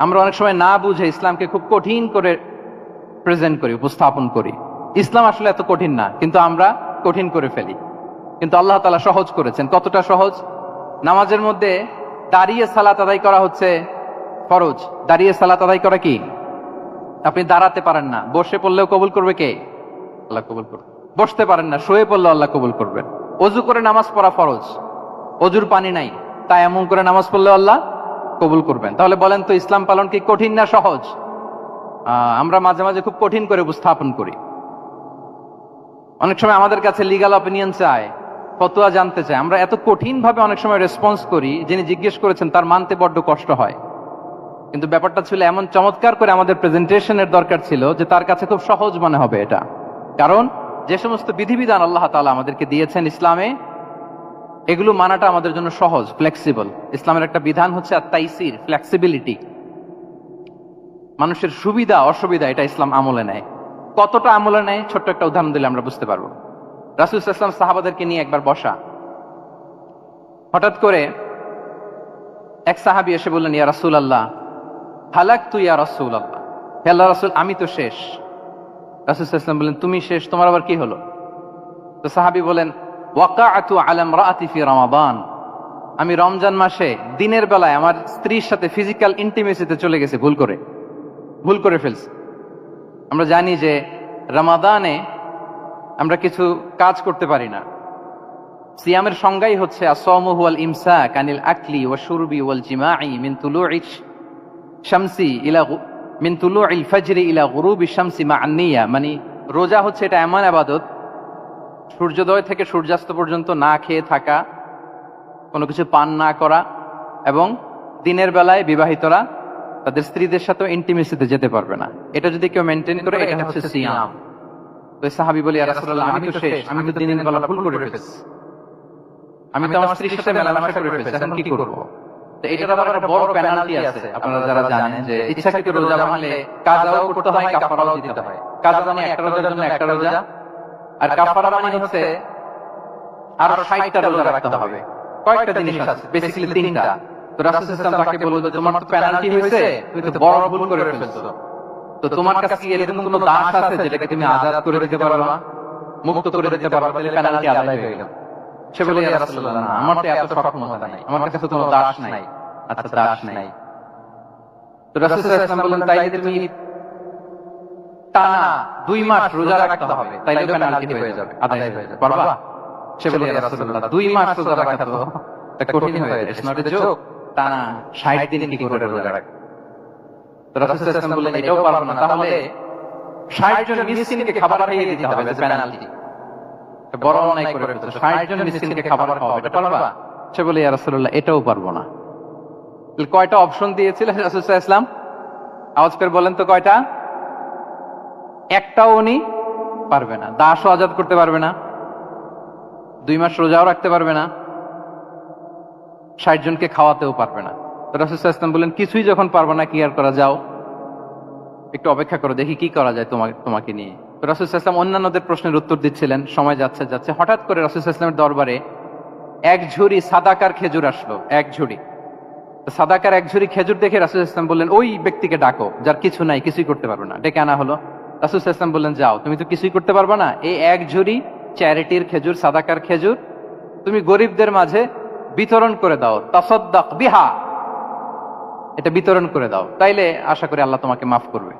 আমরা অনেক সময় না বুঝে ইসলামকে খুব কঠিন করে প্রেজেন্ট করি, উপস্থাপন করি। ইসলাম আসলে এত কঠিন না, কিন্তু আমরা কঠিন করে ফেলি। কিন্তু আল্লাহ তাআলা সহজ করেছেন। কতটা সহজ? নামাজের মধ্যে দাঁড়িয়ে সালাত আদায় করা হচ্ছে ফরজ। দাঁড়িয়ে সালাত আদায় করা কি? আপনি দাঁড়াতে পারেন না, বসে পড়লেও কবুল করবে কে? আল্লাহ কবুল করবে। বসতে পারেন না, শুয়ে পড়লেও আল্লাহ কবুল করবেন। অজু করে নামাজ পড়া ফরজ, অজুর পানি নাই, তাই এমন করে নামাজ পড়লেও আল্লাহ কবুল করবেন। তাহলে বলেন তো, ইসলাম পালন কি কঠিন না সহজ? আমরা মাঝে মাঝে খুব কঠিন করে উপস্থাপন করি। অনেক সময় আমাদের কাছে লিগ্যাল অপিনিয়ন চায়, ফতোয়া জানতে চায়, আমরা এত কঠিন ভাবে অনেক সময় রেসপন্স করি, যিনি জিজ্ঞেস করেছেন তার মানতে বড্ড কষ্ট হয়। কিন্তু ব্যাপারটা ছিল এমন চমৎকার করে আমাদের প্রেজেন্টেশনের দরকার ছিল যে তার কাছে খুব সহজ মনে হবে এটা। কারণ যে সমস্ত বিধিবিধান আল্লাহ তাআলা আমাদেরকে দিয়েছেন ইসলামে, এগুলো মানাটা আমাদের জন্য সহজ, ফ্লেক্সিবল। ইসলামের একটা বিধান হচ্ছে আত-তাইসির, ফ্লেক্সিবিলিটি। মানুষের সুবিধা অসুবিধা এটা ইসলাম আমলে নেয়। কতটা আমলে নেয়, ছোট্ট একটা উদাহরণ দিলে আমরা বুঝতে পারবো। রাসূল সাল্লাল্লাহু আলাইহি ওয়াসাল্লাম সাহাবাদেরকে নিয়ে একবার বসা, হঠাৎ করে এক সাহাবী এসে বললেন, ইয়া রাসূলুল্লাহ হালাকতু ইয়া রাসূলুল্লাহ, হে আল্লাহর রাসূল আমি তো শেষ। রাসূল সাল্লাল্লাহু আলাইহি ওয়াসাল্লাম বললেন, তুমি শেষ, তোমার আবার কি হলো? তো সাহাবী বলেন, ওয়াকাআতু আলা ইমরাআতি ফি রমাদান, আমি রমজান মাসে দিনের বেলায় আমার স্ত্রীর সাথে ফিজিক্যাল ইন্টিমেসিতে চলে গেছে, ভুল করে ফেলছি। আমরা জানি যে রমাদানে আমরা কিছু কাজ করতে পারি না। সিয়ামের সংজ্ঞাই হচ্ছে আসওমু হুয়াল ইমসাক আনিল আকলি ওয়া শুরবি ওয়াল জিমাই মিন তুলুইশ শামসি ইলা মিন তুলুইল ফাজরি ইলা গুরুবি শামসি মা আন-নিয়া, মানে রোজা হচ্ছে এটা এমন ইবাদত, সূর্যোদয় থেকে সূর্যাস্ত পর্যন্ত না খেয়ে থাকা, কোনো কিছু পান না করা, এবং দিনের বেলায় বিবাহিতরা তাদের স্ত্রীদের সাথে ইন্টিমেসিতে যেতে পারবে না। এটা যদি কেউ মেনটেন করে, এটা হচ্ছে সিয়াম। তো সাহাবী বলে, ইয়া রাসূলুল্লাহ, আমি তো শেষ, আমি তো দিনের বেলা ভুল করে ফেলেছি, আমি তো আমার স্ত্রীর সাথে মেলামেশা করে ফেলেছি, এখন কি করব? তো এটার আবার একটা বড় পেনাল্টি আছে, আপনারা যারা জানেন যে ইচ্ছাকৃত রোজা ভাঙলে কাজাও করতে হয়, কাফারাও দিতে হয়। কাজা মানে একটা রোজার জন্য একটা রোজা, আর কাফারা মানে হচ্ছে আরো 60টা রোজা রাখতে হবে। কয়েকটা জিনিস আছে, বেসিক্যালি 3টা। তো রাসূল সাল্লাল্লাহু আলাইহি ওয়াসাল্লাম তাকে বলল, তোমার তো পেনাল্টি হয়েছে, তুমি তো বড় ভুল করে ফেলছো, তো তোমার কাছে কি এরকম কোনো দাস আছে যেটাকে তুমি আজাদ করে দিতে পারবা, মুক্ত করে দিতে পারবা, তাহলে পেনাল্টি আদায় হয়ে গেল। সে বলে, ইয়া রাসূলুল্লাহ, না, আমার তো এত সক্ষমতা নাই, আমার কাছে কোনো দাস নাই। আচ্ছা, দাস নাই। তো রাসূল সাল্লাল্লাহু আলাইহি ওয়াসাল্লাম বললেন, তাইলে তুমি টানা 2 মাস রোজা রাখতে হবে, তাইলে পেনাল্টি হয়ে যাবে, আদায় হয়ে যাবে, পারবা? সে বলে, ইয়া রাসূলুল্লাহ, 2 মাস রোজা রাখা তো এটা কঠিন হয়ে যায়, ইটস নট এ জোক, টানা 60 দিন কি করে রোজা রাখবে? তো রাসূল সাল্লাল্লাহু আলাইহি ওয়াসাল্লাম বললেন, এটাও পারবো না, তাহলে 60 জন মিসকিনকে খাবার খাইয়ে দিতে হবে, পেনাল্টি। বড় অন্যায় করে ফেলছো, 60 জন মিসকিনকে খাবার খাওয়াবে, এটা পারবা? সে বলে, ইয়া রাসূলুল্লাহ, এটাও পারবো না। কয়টা অপশন দিয়েছিলেন রাসূল সাল্লাল্লাহু আলাইহি ওয়াসাল্লাম? আওয়াজ করে বলেন তো কয়টা? একটাও উনি পারবে না। দাসও আজাদ করতে পারবে না, 2 মাস রোজাও রাখতে পারবে না, 60 জনকে খাওয়াতেও পারবে না। তো রাসূল সাল্লাল্লাহু আলাইহি ওয়াসাল্লাম বললেন, কিছুই যখন পারবে না, কি আর করা, যাও একটু অপেক্ষা করো, দেখি কি করা যায় তোমাকে নিয়ে। তো রাসূল সাল্লাল্লাহু আলাইহি ওয়াসাল্লাম অন্যান্যদের প্রশ্নের উত্তর দিচ্ছিলেন, সময় যাচ্ছে, হঠাৎ করে রাসূল সাল্লাল্লাহু আলাইহি ওয়াসাল্লামের দরবারে 1 ঝুড়ি সাদাকার খেজুর আসলো, 1 ঝুড়ি। তো সাদাকার 1 ঝুড়ি খেজুর দেখে রাসূল সাল্লাল্লাহু আলাইহি ওয়াসাল্লাম বললেন, ওই ব্যক্তিকে ডাকো যার কিছু নাই, কিছুই করতে পারবে না। ডেকে আনা হলো। রাসূল সাল্লাল্লাহু আলাইহি ওয়াসাল্লাম বললেন, যাও, তুমি তো কিছুই করতে পারবে না, এই 1 ঝুড়ি চ্যারিটির খেজুর, সাদাকার খেজুর তুমি গরিবদের মাঝে বিতরণ করে দাও, তাসাদদাক বিহা, এটা বিতরণ করে দাও, তাইলে আশা করি আল্লাহ তোমাকে মাফ করবে।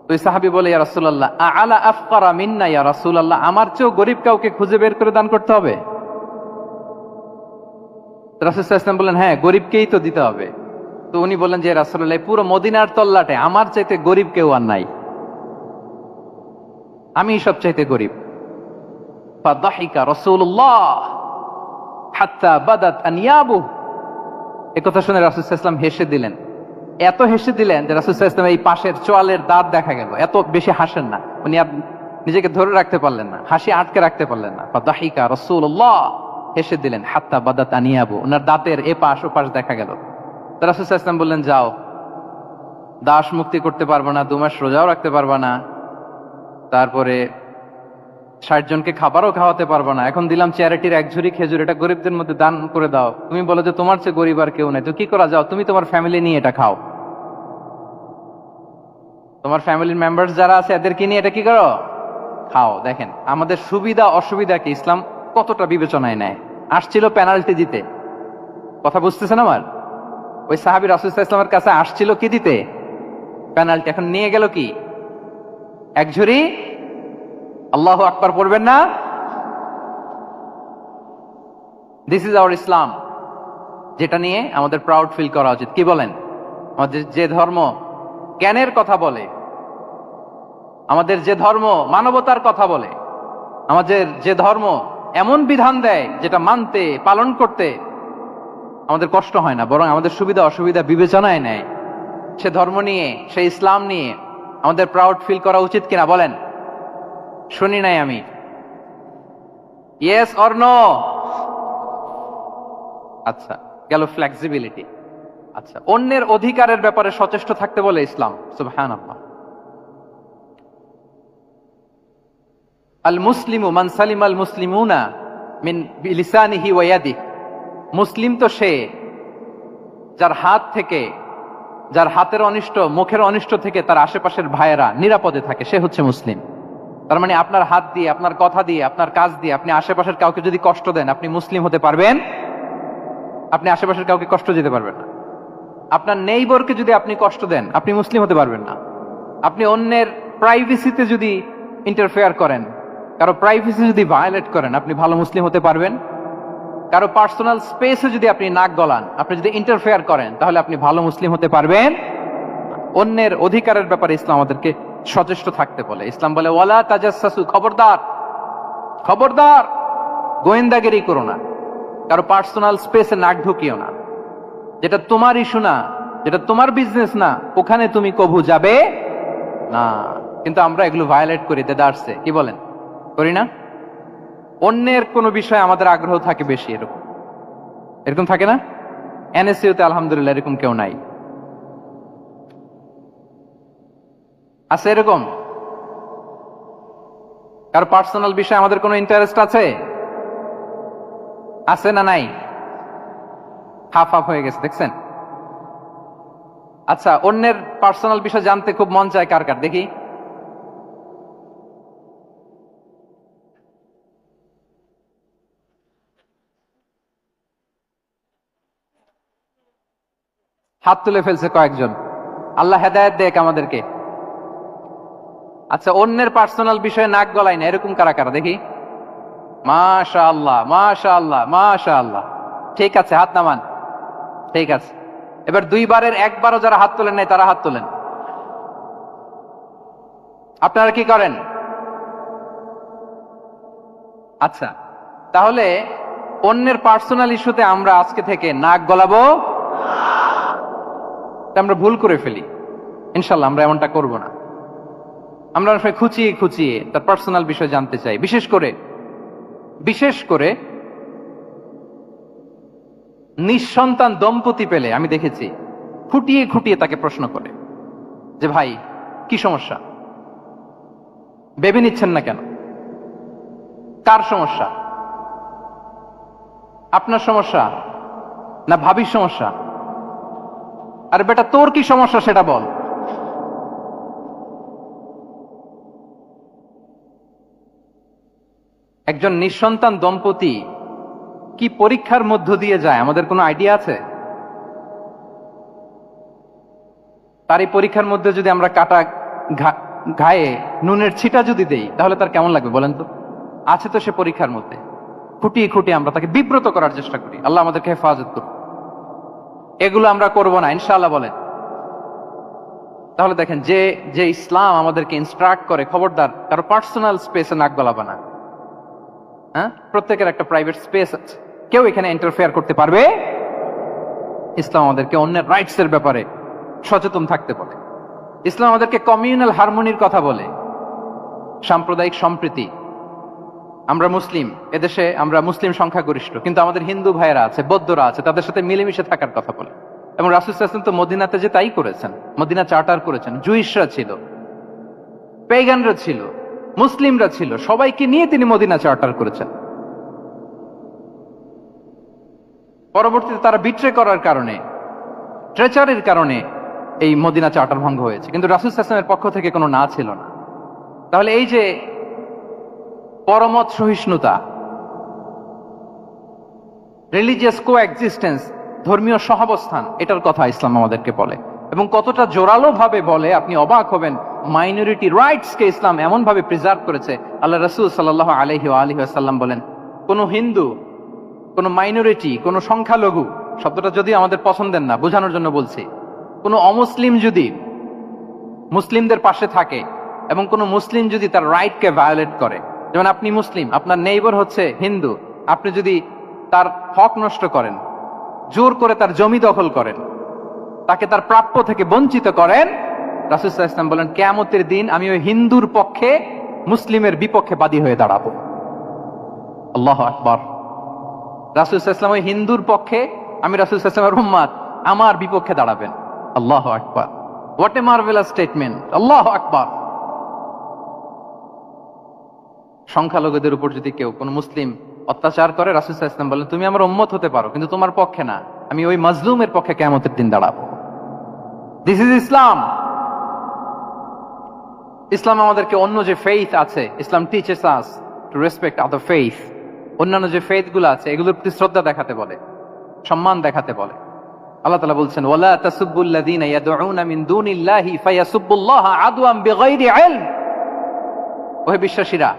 তো এই সাহাবী বলে, ইয়া রাসূলুল্লাহ, আলা আফকারা মিন্না ইয়া রাসূলুল্লাহ, আমার চেয়েও গরিব কাউকে খুঁজে বের করে দান করতে হবে? রাসূল সাল্লাল্লাহু আলাইহি ওয়াসাল্লাম বললেন, হ্যাঁ, গরিবকেই তো দিতে হবে। তো উনি বললেন যে, রাসূলুল্লাহ, পুরো মদিনার তল্লাটে আমার চাইতে গরিব কেউ আর নাই, আমি সবচাইতে গরিব। ফাদাহিকা রাসূলুল্লাহ হাত্তা বাদাত আনিয়াবু, এই কথা শুনে রাসূল সাল্লাল্লাহু আলাইহি ওয়াসাল্লাম হেসে দিলেন। এত হেসে দিলেন যে রাসূল সাল্লাল্লাহু আলাইহি ওয়াসাল্লাম এই পাশের চোয়ালের দাঁত দেখা গেল। এত বেশি হাসেন না উনি, নিজেকে ধরে রাখতে পারলেন না, হাসি আটকে রাখতে পারলেন না। ফাদাহিকা রাসূলুল্লাহ, হেসে দিলেন। হাত্তা বাদাত আনিয়াবু, ওনার দাঁতের এপাশ ওপাশ দেখা গেল। তো রাসূল সাল্লাল্লাহু আলাইহি ওয়াসাল্লাম বললেন, যাও, দাস মুক্তি করতে পারবা না, 2 মাস রোজাও রাখতে পারবা না, তারপরে 60 জনকে খাবারও খাওয়াতে পারবো না, এখন দিলাম চ্যারিটির 1 ঝুড়ি খেজুর, এটা গরিবদের মধ্যে দান করে দাও। তুমি বলো যে তোমার চেয়ে গরিব আর কেউ নাই, তো কি করা, যাও, তুমি তোমার ফ্যামিলি নিয়ে এটা খাও, তোমার ফ্যামিলির মেম্বার্স যারা আছে এদেরকে নিয়ে এটা কি করো, খাও। দেখেন আমাদের সুবিধা অসুবিধাকে ইসলাম কতটা বিবেচনায় নেয়। আসছিল পেনাল্টি দিতে, কথা বুঝতেছেন আমার? ওই সাহাবী রাসূল সাল্লাল্লাহু আলাইহি ওয়াসাল্লামের কাছে আসছিল কি দিতে, পেনাল্টি, এখন নিয়ে গেল কি, 1 ঝুড়ি। আল্লাহু আকবার পড়বেন না? দিস ইজ আওয়ার ইসলাম, যেটা নিয়ে আমাদের প্রাউড ফিল করা উচিত। কি বলেন? আমাদের যে ধর্ম জ্ঞানের কথা বলে, আমাদের যে ধর্ম মানবতার কথা বলে, আমাদের যে ধর্ম এমন বিধান দেয় যেটা মানতে পালন করতে আমাদের কষ্ট হয় না, বরং আমাদের সুবিধা অসুবিধা বিবেচনায় নেয়, সে ধর্ম নিয়ে, সে ইসলাম নিয়ে আমাদের প্রাউড ফিল করা উচিত কিনা বলেন? শুনি নাই আমি, ইয়েস অর নো? আচ্ছা, গেল ফ্লেক্সিবিলিটি। আচ্ছা, অন্যের অধিকারের ব্যাপারে সচেষ্ট থাকতে বলে ইসলাম। সুবহানাল্লাহ। আল মুসলিমু মান সালিমাল মুসলিমুনা মিন লিসানিহি ওয়া ইয়াদিহি, মুসলিম তো সে যার হাত থেকে, যার হাতের অনিষ্ট, মুখের অনিষ্ট থেকে তার আশেপাশের ভাইয়েরা নিরাপদে থাকে, সে হচ্ছে মুসলিম। তার মানে আপনার হাত দিয়ে, আপনার কথা দিয়ে, আপনার কাজ দিয়ে আপনি আশেপাশের কাউকে যদি কষ্ট দেন, আপনি মুসলিম হতে পারবেন? আপনি আশেপাশের কাউকে কষ্ট দিতে পারবেন না। আপনার নেইবরকে যদি আপনি কষ্ট দেন, আপনি মুসলিম হতে পারবেন না। আপনি অন্যের প্রাইভেসিতে যদি ইন্টারফেয়ার করেন, কারো প্রাইভেসি যদি ভায়োলেট করেন, আপনি ভালো মুসলিম হতে পারবেন? কারো পার্সোনাল স্পেসে যদি আপনি নাক গলান, আপনি যদি ইন্টারফেয়ার করেন, তাহলে আপনি ভালো মুসলিম হতে পারবেন? অন্যের অধিকারের ব্যাপারে ইসলাম আমাদেরকে সচেষ্ট থাকতে বলে। ইসলাম বলে, ওয়ালা তাজাসসু, খবরদার, খবরদার, গোয়েন্দাগিরি করো না, কারো পার্সোনাল স্পেসে নাক ঢুকিও না। যেটা তোমার ইস্যু না, যেটা তোমার বিজনেস না, ওখানে তুমি কভু যাবে না। কিন্তু আমরা এগুলো ভায়োলেট করি, দেদারসে, কি বলেন, করি না? অন্যের কোনো বিষয়ে আমাদের আগ্রহ থাকে বেশি, এরকম এরকম থাকে না? এনএসইউতে আলহামদুলিল্লাহ এরকম কেউ নাই, আছে এরকম? কারো পার্সোনাল বিষয়ে আমাদের কোনো ইন্টারেস্ট আছে? আছে না নাই? হাফ হাফ হয়ে গেছে, দেখছেন? আচ্ছা, অন্যের পার্সোনাল বিষয় জানতে খুব মন চায় কার কার, দেখি। হাত তুলে ফেলছে কয়েকজন, আল্লাহ হেদায়েত দেখ আমাদেরকে। আচ্ছা, অন্যের পার্সোনাল বিষয়ে নাক গলায় না, এরকম কারা কারা, দেখি। মাশাআল্লাহ, মাশাআল্লাহ, মাশাআল্লাহ। ঠিক আছে, হাত নামান। ঠিক আছে, এবার দুইবারের একবারও যারা হাত তোলেন নাই তারা হাত তোলেন। আপনারা কি করেন? আচ্ছা, তাহলে অন্যের পার্সোনাল ইস্যুতে আমরা আজকে থেকে নাক গলাবো, আমরা ভুল করে ফেলি। ইনশাল্লাহ আমরা এমনটা করব না। আমরা আসলে খুঁচিয়ে খুঁচিয়ে তার পার্সোনাল বিষয় জানতে চাই। বিশেষ করে নিঃসন্তান দম্পতি পেলে আমি দেখেছি খুঁটিয়ে খুঁটিয়ে তাকে প্রশ্ন করে যে ভাই কি সমস্যা, বেবি নিচ্ছেন না কেন, কার সমস্যা, আপনার সমস্যা না ভাবির সমস্যা? আরে বেটা, তোর কি সমস্যা সেটা বল। একজন নিঃসন্তান দম্পতি কি পরীক্ষার মধ্য দিয়ে যায় আমাদের কোনো আইডিয়া আছে? তার এই পরীক্ষার মধ্যে যদি আমরা কাটা ঘায়ে নুনের ছিটা যদি দেই তাহলে তার কেমন লাগবে বলেন তো? আছে তো সে পরীক্ষার মধ্যে, খুঁটিয়ে খুঁটিয়ে আমরা তাকে বিব্রত করার চেষ্টা করি। আল্লাহ আমাদেরকে হেফাজত করুন। এগুলো আমরা করব না ইনশাআল্লাহ, বলেন। তাহলে দেখেন, যে ইসলাম আমাদেরকে ইনস্ট্রাক্ট করে, খবরদার কারো পার্সোনাল স্পেসে নাক গলাবা না। হ্যাঁ, প্রত্যেকের একটা প্রাইভেট স্পেস আছে, কেউ এখানে ইন্টারফেয়ার করতে পারবে। ইসলাম আমাদেরকে অন্যের রাইটস এর ব্যাপারে সচেতন থাকতে বলে। ইসলাম আমাদেরকে কমিউনাল হারমোনির কথা বলে, সাম্প্রদায়িক সম্প্রীতি। আমরা মুসলিম, এদেশে আমরা মুসলিম সংখ্যাগরিষ্ঠ, কিন্তু আমাদের হিন্দু ভাইয়েরা আছে, বৌদ্ধরা আছে, তাদের সাথে মিলেমিশে থাকার কথা বলে। এবং রাসূল সাল্লাল্লাহু আলাইহি ওয়াসাল্লাম তো মদিনাতে যে তাই করেছেন, মদিনা চার্টার করেছেন। জুইশরা ছিল, পেগানরা ছিল, মুসলিমরা ছিল, সবাইকে নিয়ে তিনি মদিনা চার্টার করেছেন। পরবর্তীতে তারা বিট্রে করার কারণে, ট্রেচারের কারণে এই মদিনা চার্টার ভঙ্গ হয়েছে, কিন্তু রাসূল সাল্লাল্লাহু আলাইহি ওয়াসাল্লামের পক্ষ থেকে কোনো না ছিল না। তাহলে এই যে পরমত সহিষ্ণুতা, রিলিজিয়াস কোএক্সিস্টেন্স, ধর্মীয় সহাবস্থান, এটার কথা ইসলাম আমাদেরকে বলে। এবং কতটা জোরালো ভাবে বলে আপনি অবাক হবেন। মাইনরিটি রাইটস কে ইসলাম এমন ভাবে প্রিজার্ভ করেছে। আল্লাহ রাসূল সাল্লাল্লাহু আলাইহি ওয়াসাল্লাম বলেন, কোন হিন্দু, কোন মাইনরিটি, কোন সংখ্যালঘু, শব্দটা যদি আমাদের পছন্দের না, বোঝানোর জন্য বলছি, কোন অমুসলিম যদি মুসলিমদের পাশে থাকে এবং কোন মুসলিম যদি তার রাইটকে ভায়োলেট করে, যেমন আপনি মুসলিম, আপনার নেইবার হচ্ছে হিন্দু, আপনি যদি তার হক নষ্ট করেন, জোর করে তার জমি দখল করেন, তাকে তার প্রাপ্য থেকে বঞ্চিত করেন, রাসূল সাল্লাল্লাহু আলাইহি ওয়াসাল্লাম বলেন কিয়ামতের দিন আমি ওই হিন্দুর পক্ষে মুসলিমের বিপক্ষে বাদী হয়ে দাঁড়াবো। আল্লাহু আকবার। রাসূল সাল্লাল্লাহু আলাইহি ওয়াসাল্লাম ওই হিন্দুর পক্ষে, আমি রাসূল সাল্লাল্লাহু আলাইহি ওয়াসাল্লামের উম্মত, আমার বিপক্ষে দাঁড়াবেন। আল্লাহু আকবার। What a marvellous statement. আল্লাহু আকবার। সংখ্যালঘুদের উপর যদি কেউ কোন মুসলিম অত্যাচার করে, রাসূল সাল্লাল্লাহু আলাইহি ওয়াসাল্লাম বলেন তুমি আমার উম্মত হতে পারো, কিন্তু তোমার পক্ষে না, আমি ওই মাজলুমের পক্ষে কিয়ামতের দিন দাঁড়াবো। দিস ইজ ইসলাম। ইসলাম আমাদেরকে অন্য যে ফেইথ আছে, Islam teaches us to respect other faith. অন্যান্য যে ফেইথ গুলো আছে এগুলোর প্রতি শ্রদ্ধা দেখাতে বলে, সম্মান দেখাতে বলে। আল্লাহ তাআলা বলছেন ওয়ালা তাসুব্বুল্লাযীনা ইয়াদউনা মিন দুনিল্লাহি ফায়াসুব্বুল্লাহা আদওয়াম বিগাইরি ইলম। ওহে বিশ্বাসীরা,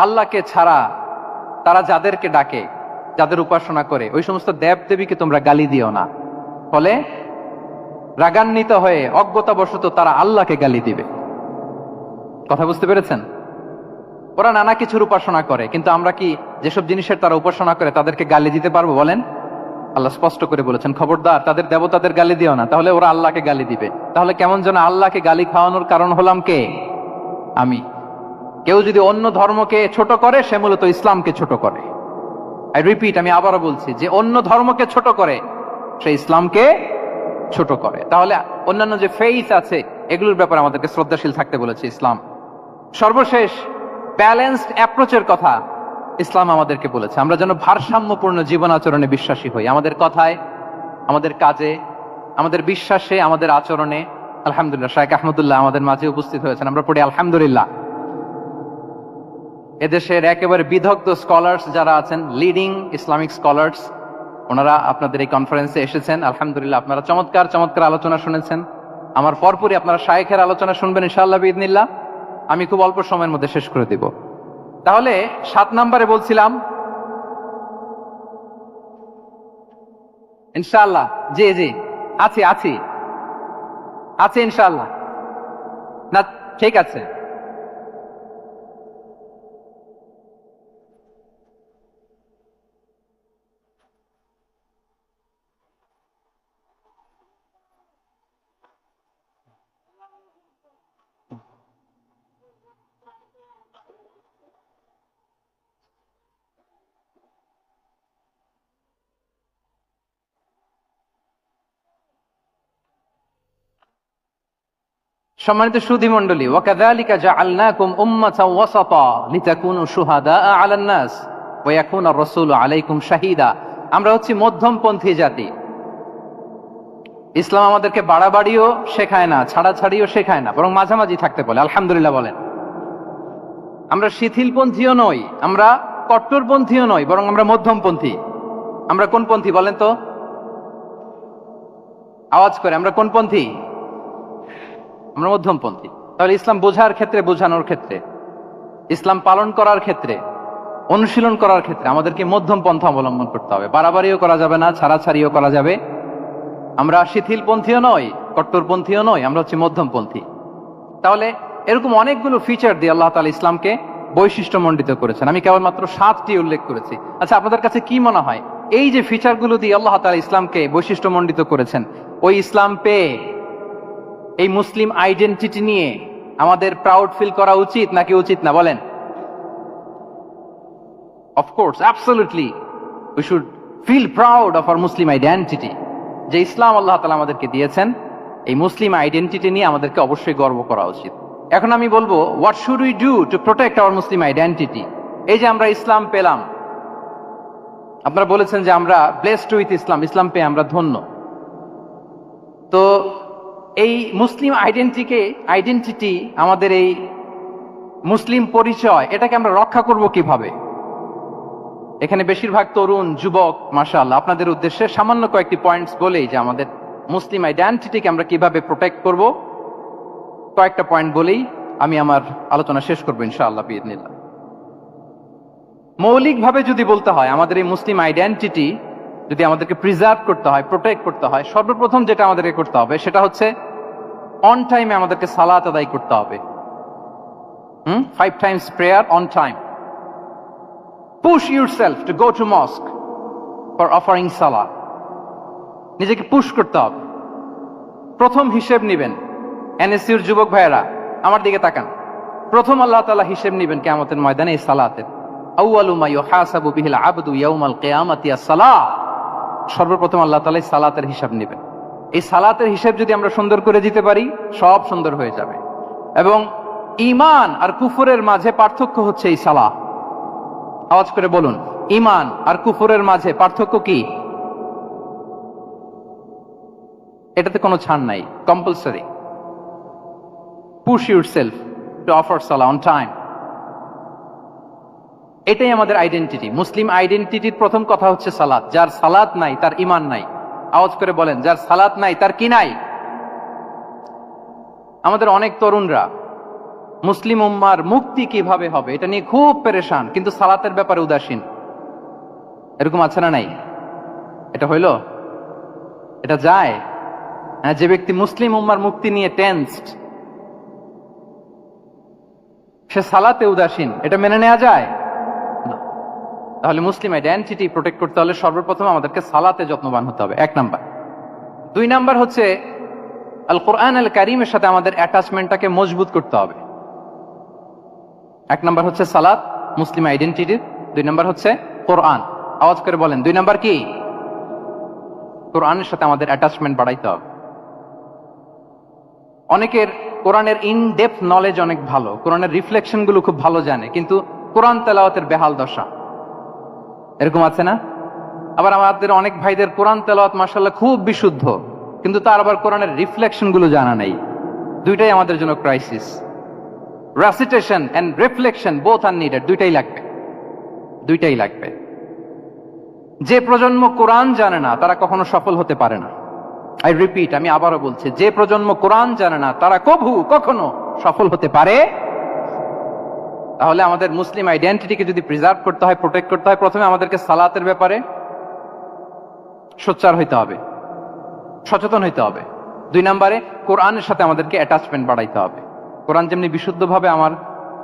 আল্লাহকে ছাড়া তারা যাদেরকে ডাকে, যাদের উপাসনা করে, ওই সমস্ত দেব দেবীকে তোমরা গালি দিও না। ফলে রাগান্বিত হয়ে অজ্ঞতাবশত তারা আল্লাহকে গালি দিবে। কথা বুঝতে পেরেছেন? ওরা নানা কিছুর উপাসনা করে, কিন্তু আমরা কি যেসব জিনিসের তারা উপাসনা করে তাদেরকে গালি দিতে পারবো বলেন? আল্লাহ স্পষ্ট করে বলেছেন, খবরদার তাদের দেবতাদের গালি দিও না, তাহলে ওরা আল্লাহকে গালি দিবে। তাহলে কেমন যেন আল্লাহকে গালি খাওয়ানোর কারণ হলাম কে? আমি। কেউ যদি অন্য ধর্মকে ছোট করে, সে মূলত ইসলামকে ছোট করে। আই রিপিট, আমি আবারও বলছি, যে অন্য ধর্মকে ছোট করে সে ইসলামকে ছোট করে। তাহলে অন্যান্য যে ফেইথ আছে এগুলোর ব্যাপারে আমাদেরকে শ্রদ্ধাশীল থাকতে বলেছে ইসলাম। সর্বশেষ ব্যালেন্সড অ্যাপ্রোচের কথা ইসলাম আমাদেরকে বলেছে, আমরা যেন ভারসাম্যপূর্ণ জীবন আচরণে বিশ্বাসী হই, আমাদের কথায়, আমাদের কাজে, আমাদের বিশ্বাসে, আমাদের আচরণে। আলহামদুলিল্লাহ, শাইখ আহমদুল্লাহ আমাদের মাঝে উপস্থিত হয়েছেন, আমরা পড়ি আলহামদুলিল্লাহ। এদেশের একেবারে বিদগ্ধ স্কলার্স যারা আছেন, লিডিং ইসলামিক স্কলার্স, ওনারা আপনাদের এই কনফারেন্সে এসেছেন। আলহামদুলিল্লাহ, আপনারা চমৎকার চমৎকার আলোচনা শুনেছেন। আমার পরপরই আপনারা শাইখের আলোচনা শুনবেন ইনশাআল্লাহ বিইذনিল্লাহ। আমি খুব অল্প সময়ের মধ্যে শেষ করে দিব। তাহলে 7 নম্বরে বলছিলাম ইনশাআল্লাহ। জি জি, আছি আছি আছি ইনশাআল্লাহ। না, ঠিক আছে। সম্মানিত সুধী মণ্ডলী, ওয়াকাযালিকা জাআলনাকুম উম্মাতাও ওয়াসাতা লিতাকুনু শুহাদাআ আলান নাস ওয়া ইয়াকুনা আর-রাসূলু আলাইকুম শাহীদা। আমরা হচ্ছি মধ্যমপন্থী জাতি। ইসলাম আমাদেরকে বাড়াবাড়িও শেখায় না, ছাড়াছাড়িও শেখায় না, বরং মাঝামাঝি থাকতে বলে। আলহামদুলিল্লাহ বলেন। আমরা শিথিলপন্থীও নই, আমরা কট্টরপন্থীও নই, বরং আমরা মধ্যমপন্থী। আমরা কোন পন্থী বলেন তো? আওয়াজ করে, আমরা কোন পন্থী? আমরা মধ্যমপন্থী। তাহলে ইসলাম বোঝার ক্ষেত্রে, বোঝানোর ক্ষেত্রে, ইসলাম পালন করার ক্ষেত্রে, অনুশীলন করার ক্ষেত্রে আমাদেরকে মধ্যম পন্থা অবলম্বন করতে হবে। বাড়াবাড়িও করা যাবে না, ছাড়াছাড়িও করা যাবে। আমরা শিথিলপন্থীও নই, কট্টরপন্থীও নই, আমরা হচ্ছে মধ্যমপন্থী। তাহলে এরকম অনেকগুলো ফিচার দিয়ে আল্লাহ তাআলা ইসলামকে বৈশিষ্ট্যমণ্ডিত করেছেন। আমি কেবলমাত্র 7টি উল্লেখ করেছি। আচ্ছা, আপনাদের কাছে কি মনে হয়, এই যে ফিচারগুলো দিয়ে আল্লাহ তাআলা ইসলামকে বৈশিষ্ট্যমণ্ডিত করেছেন, ওই ইসলাম পেয়ে, এই মুসলিম আইডেন্টিটি নিয়ে আমাদের প্রাউড ফিল করা উচিত নাকি উচিত না? বলেন। Of course, absolutely, we should feel proud of our Muslim identity. যে ইসলাম আল্লাহ তাআলা আমাদেরকে দিয়েছেন, এই মুসলিম আইডেন্টিটি নিয়ে আমাদেরকে অবশ্যই গর্ব করা উচিত। এখন আমি বলবো, what should we do to protect our Muslim identity? এই যে আমরা ইসলাম পেলাম, আপনারা বলেছেন যে আমরা ব্লেসড উইথ ইসলাম, ইসলাম পেয়ে আমরা ধন্য। তো এই মুসলিম আইডেন্টিটি, আমাদের এই মুসলিম পরিচয়, এটাকে আমরা রক্ষা করব কিভাবে? এখানে বেশিরভাগ তরুণ যুবক, মাশাআল্লাহ, আপনাদের উদ্দেশ্যে সামান্য কয়েকটি পয়েন্টস বলেই যে আমাদের মুসলিম আইডেন্টিটিকে আমরা কিভাবে প্রোটেক্ট করব, কয়েকটা পয়েন্ট বলেই আমি আমার আলোচনা শেষ করবো ইনশাআল্লাহ বিইذনিল্লাহ। মৌলিকভাবে যদি বলতে হয়, আমাদের এই মুসলিম আইডেন্টিটি যদি আমাদেরকে প্রিজার্ভ করতে হয়, প্রোটেক্ট করতে হয়, সর্বপ্রথম যেটা আমাদেরকে করতে হবে সেটা হচ্ছে অন টাইমে আমাদেরকে সালাত আদায় করতে হবে। 5 times prayer on time. Push yourself to go to mosque for offering salah. নিজেকে পুশ করতে হবে। প্রথম হিসেব নিবেন, এনএসইউর যুবক ভাইয়েরা আমার দিকে তাকান। প্রথম আল্লাহ তাআলা হিসেব নিবেন কিয়ামতের ময়দানে এই সালাতের। আউয়ালু মা ইউহাসাবু বিহিল আবদু ইয়াউমাল কিয়ামাতি আস-সালাহ। সর্বপ্রথম আল্লাহ তাআলা এই সালাতের হিসাব নেবেন। এই সালাতের হিসাব যদি আমরা সুন্দর করে দিতে পারি, সব সুন্দর হয়ে যাবে। এবং ঈমান আর কুফরের মাঝে পার্থক্য হচ্ছে এই সালাহ। আওয়াজ করে বলুন, ঈমান আর কুফরের মাঝে পার্থক্য কি? এটাতে কোনো ছাড় নাই, compulsory. Push yourself to offer Salah on time. এটাই আমাদের আইডেন্টিটি। মুসলিম আইডেন্টিটির প্রথম কথা হচ্ছে সালাত। যার সালাত নাই তার ঈমান নাই। আওয়াজ করে বলেন, যার সালাত নাই তার কি নাই? আমাদের অনেক তরুণরা মুসলিম উম্মার মুক্তি কিভাবে হবে এটা নিয়ে খুব পেরেশান, কিন্তু সালাতের ব্যাপারে উদাসীন। এরকম আছে না নাই? এটা হইল? এটা যায়? হ্যাঁ, যে ব্যক্তি মুসলিম উম্মার মুক্তি নিয়ে টেন্সড, সে সালাতে উদাসীন, এটা মেনে নেওয়া যায়? তাহলে মুসলিম আইডেন্টিটি প্রোটেক্ট করতে হলে সর্বপ্রথম আমাদেরকে সালাতে যত্নবান হতে হবে, 1 নাম্বার। 2 নাম্বার হচ্ছে আল কোরআন আল কারীমের সাথে আমাদের অ্যাটাচমেন্টটাকে মজবুত করতে হবে। 1 নাম্বার হচ্ছে সালাত মুসলিম আইডেন্টিটির, 2 নাম্বার হচ্ছে কোরআন। আওয়াজ করে বলেন 2 নাম্বার কি? কোরআনের সাথে আমাদের অ্যাটাচমেন্ট বাড়াইতে হবে। অনেকের কোরআনের ইন ডেপথ নলেজ অনেক ভালো, কোরআনের রিফ্লেকশন গুলো খুব ভালো জানে, কিন্তু কোরআন তেলাওয়াতের বেহাল দশা। এরকম আছে না? আবার আমাদের অনেক ভাইদের কোরআন তেলাওয়াত মাশাআল্লাহ খুব বিশুদ্ধ, কিন্তু তার আবার কোরআনের রিফ্লেকশন গুলো জানা নেই। দুইটাই আমাদের জন্য crisis. Recitation and reflection both are needed, দুইটাই লাগবে। যে প্রজন্ম কোরআন জানে না তারা কখনো সফল হতে পারে না। আই রিপিট, আমি আবারও বলছি, যে প্রজন্ম কোরআন জানে না তারা কখনো সফল হতে পারে। তাহলে আমাদের মুসলিম আইডেন্টিটিকে যদি প্রিজার্ভ করতে হয়, প্রোটেক্ট করতে হয়, প্রথমে আমাদেরকে সালাতের ব্যাপারে সোচ্চার হইতে হবে, সচেতন হইতে হবে। 2 নম্বরে কোরআনের সাথে আমাদেরকে অ্যাটাচমেন্ট বাড়াইতে হবে। কোরআন যেমনি বিশুদ্ধভাবে আমার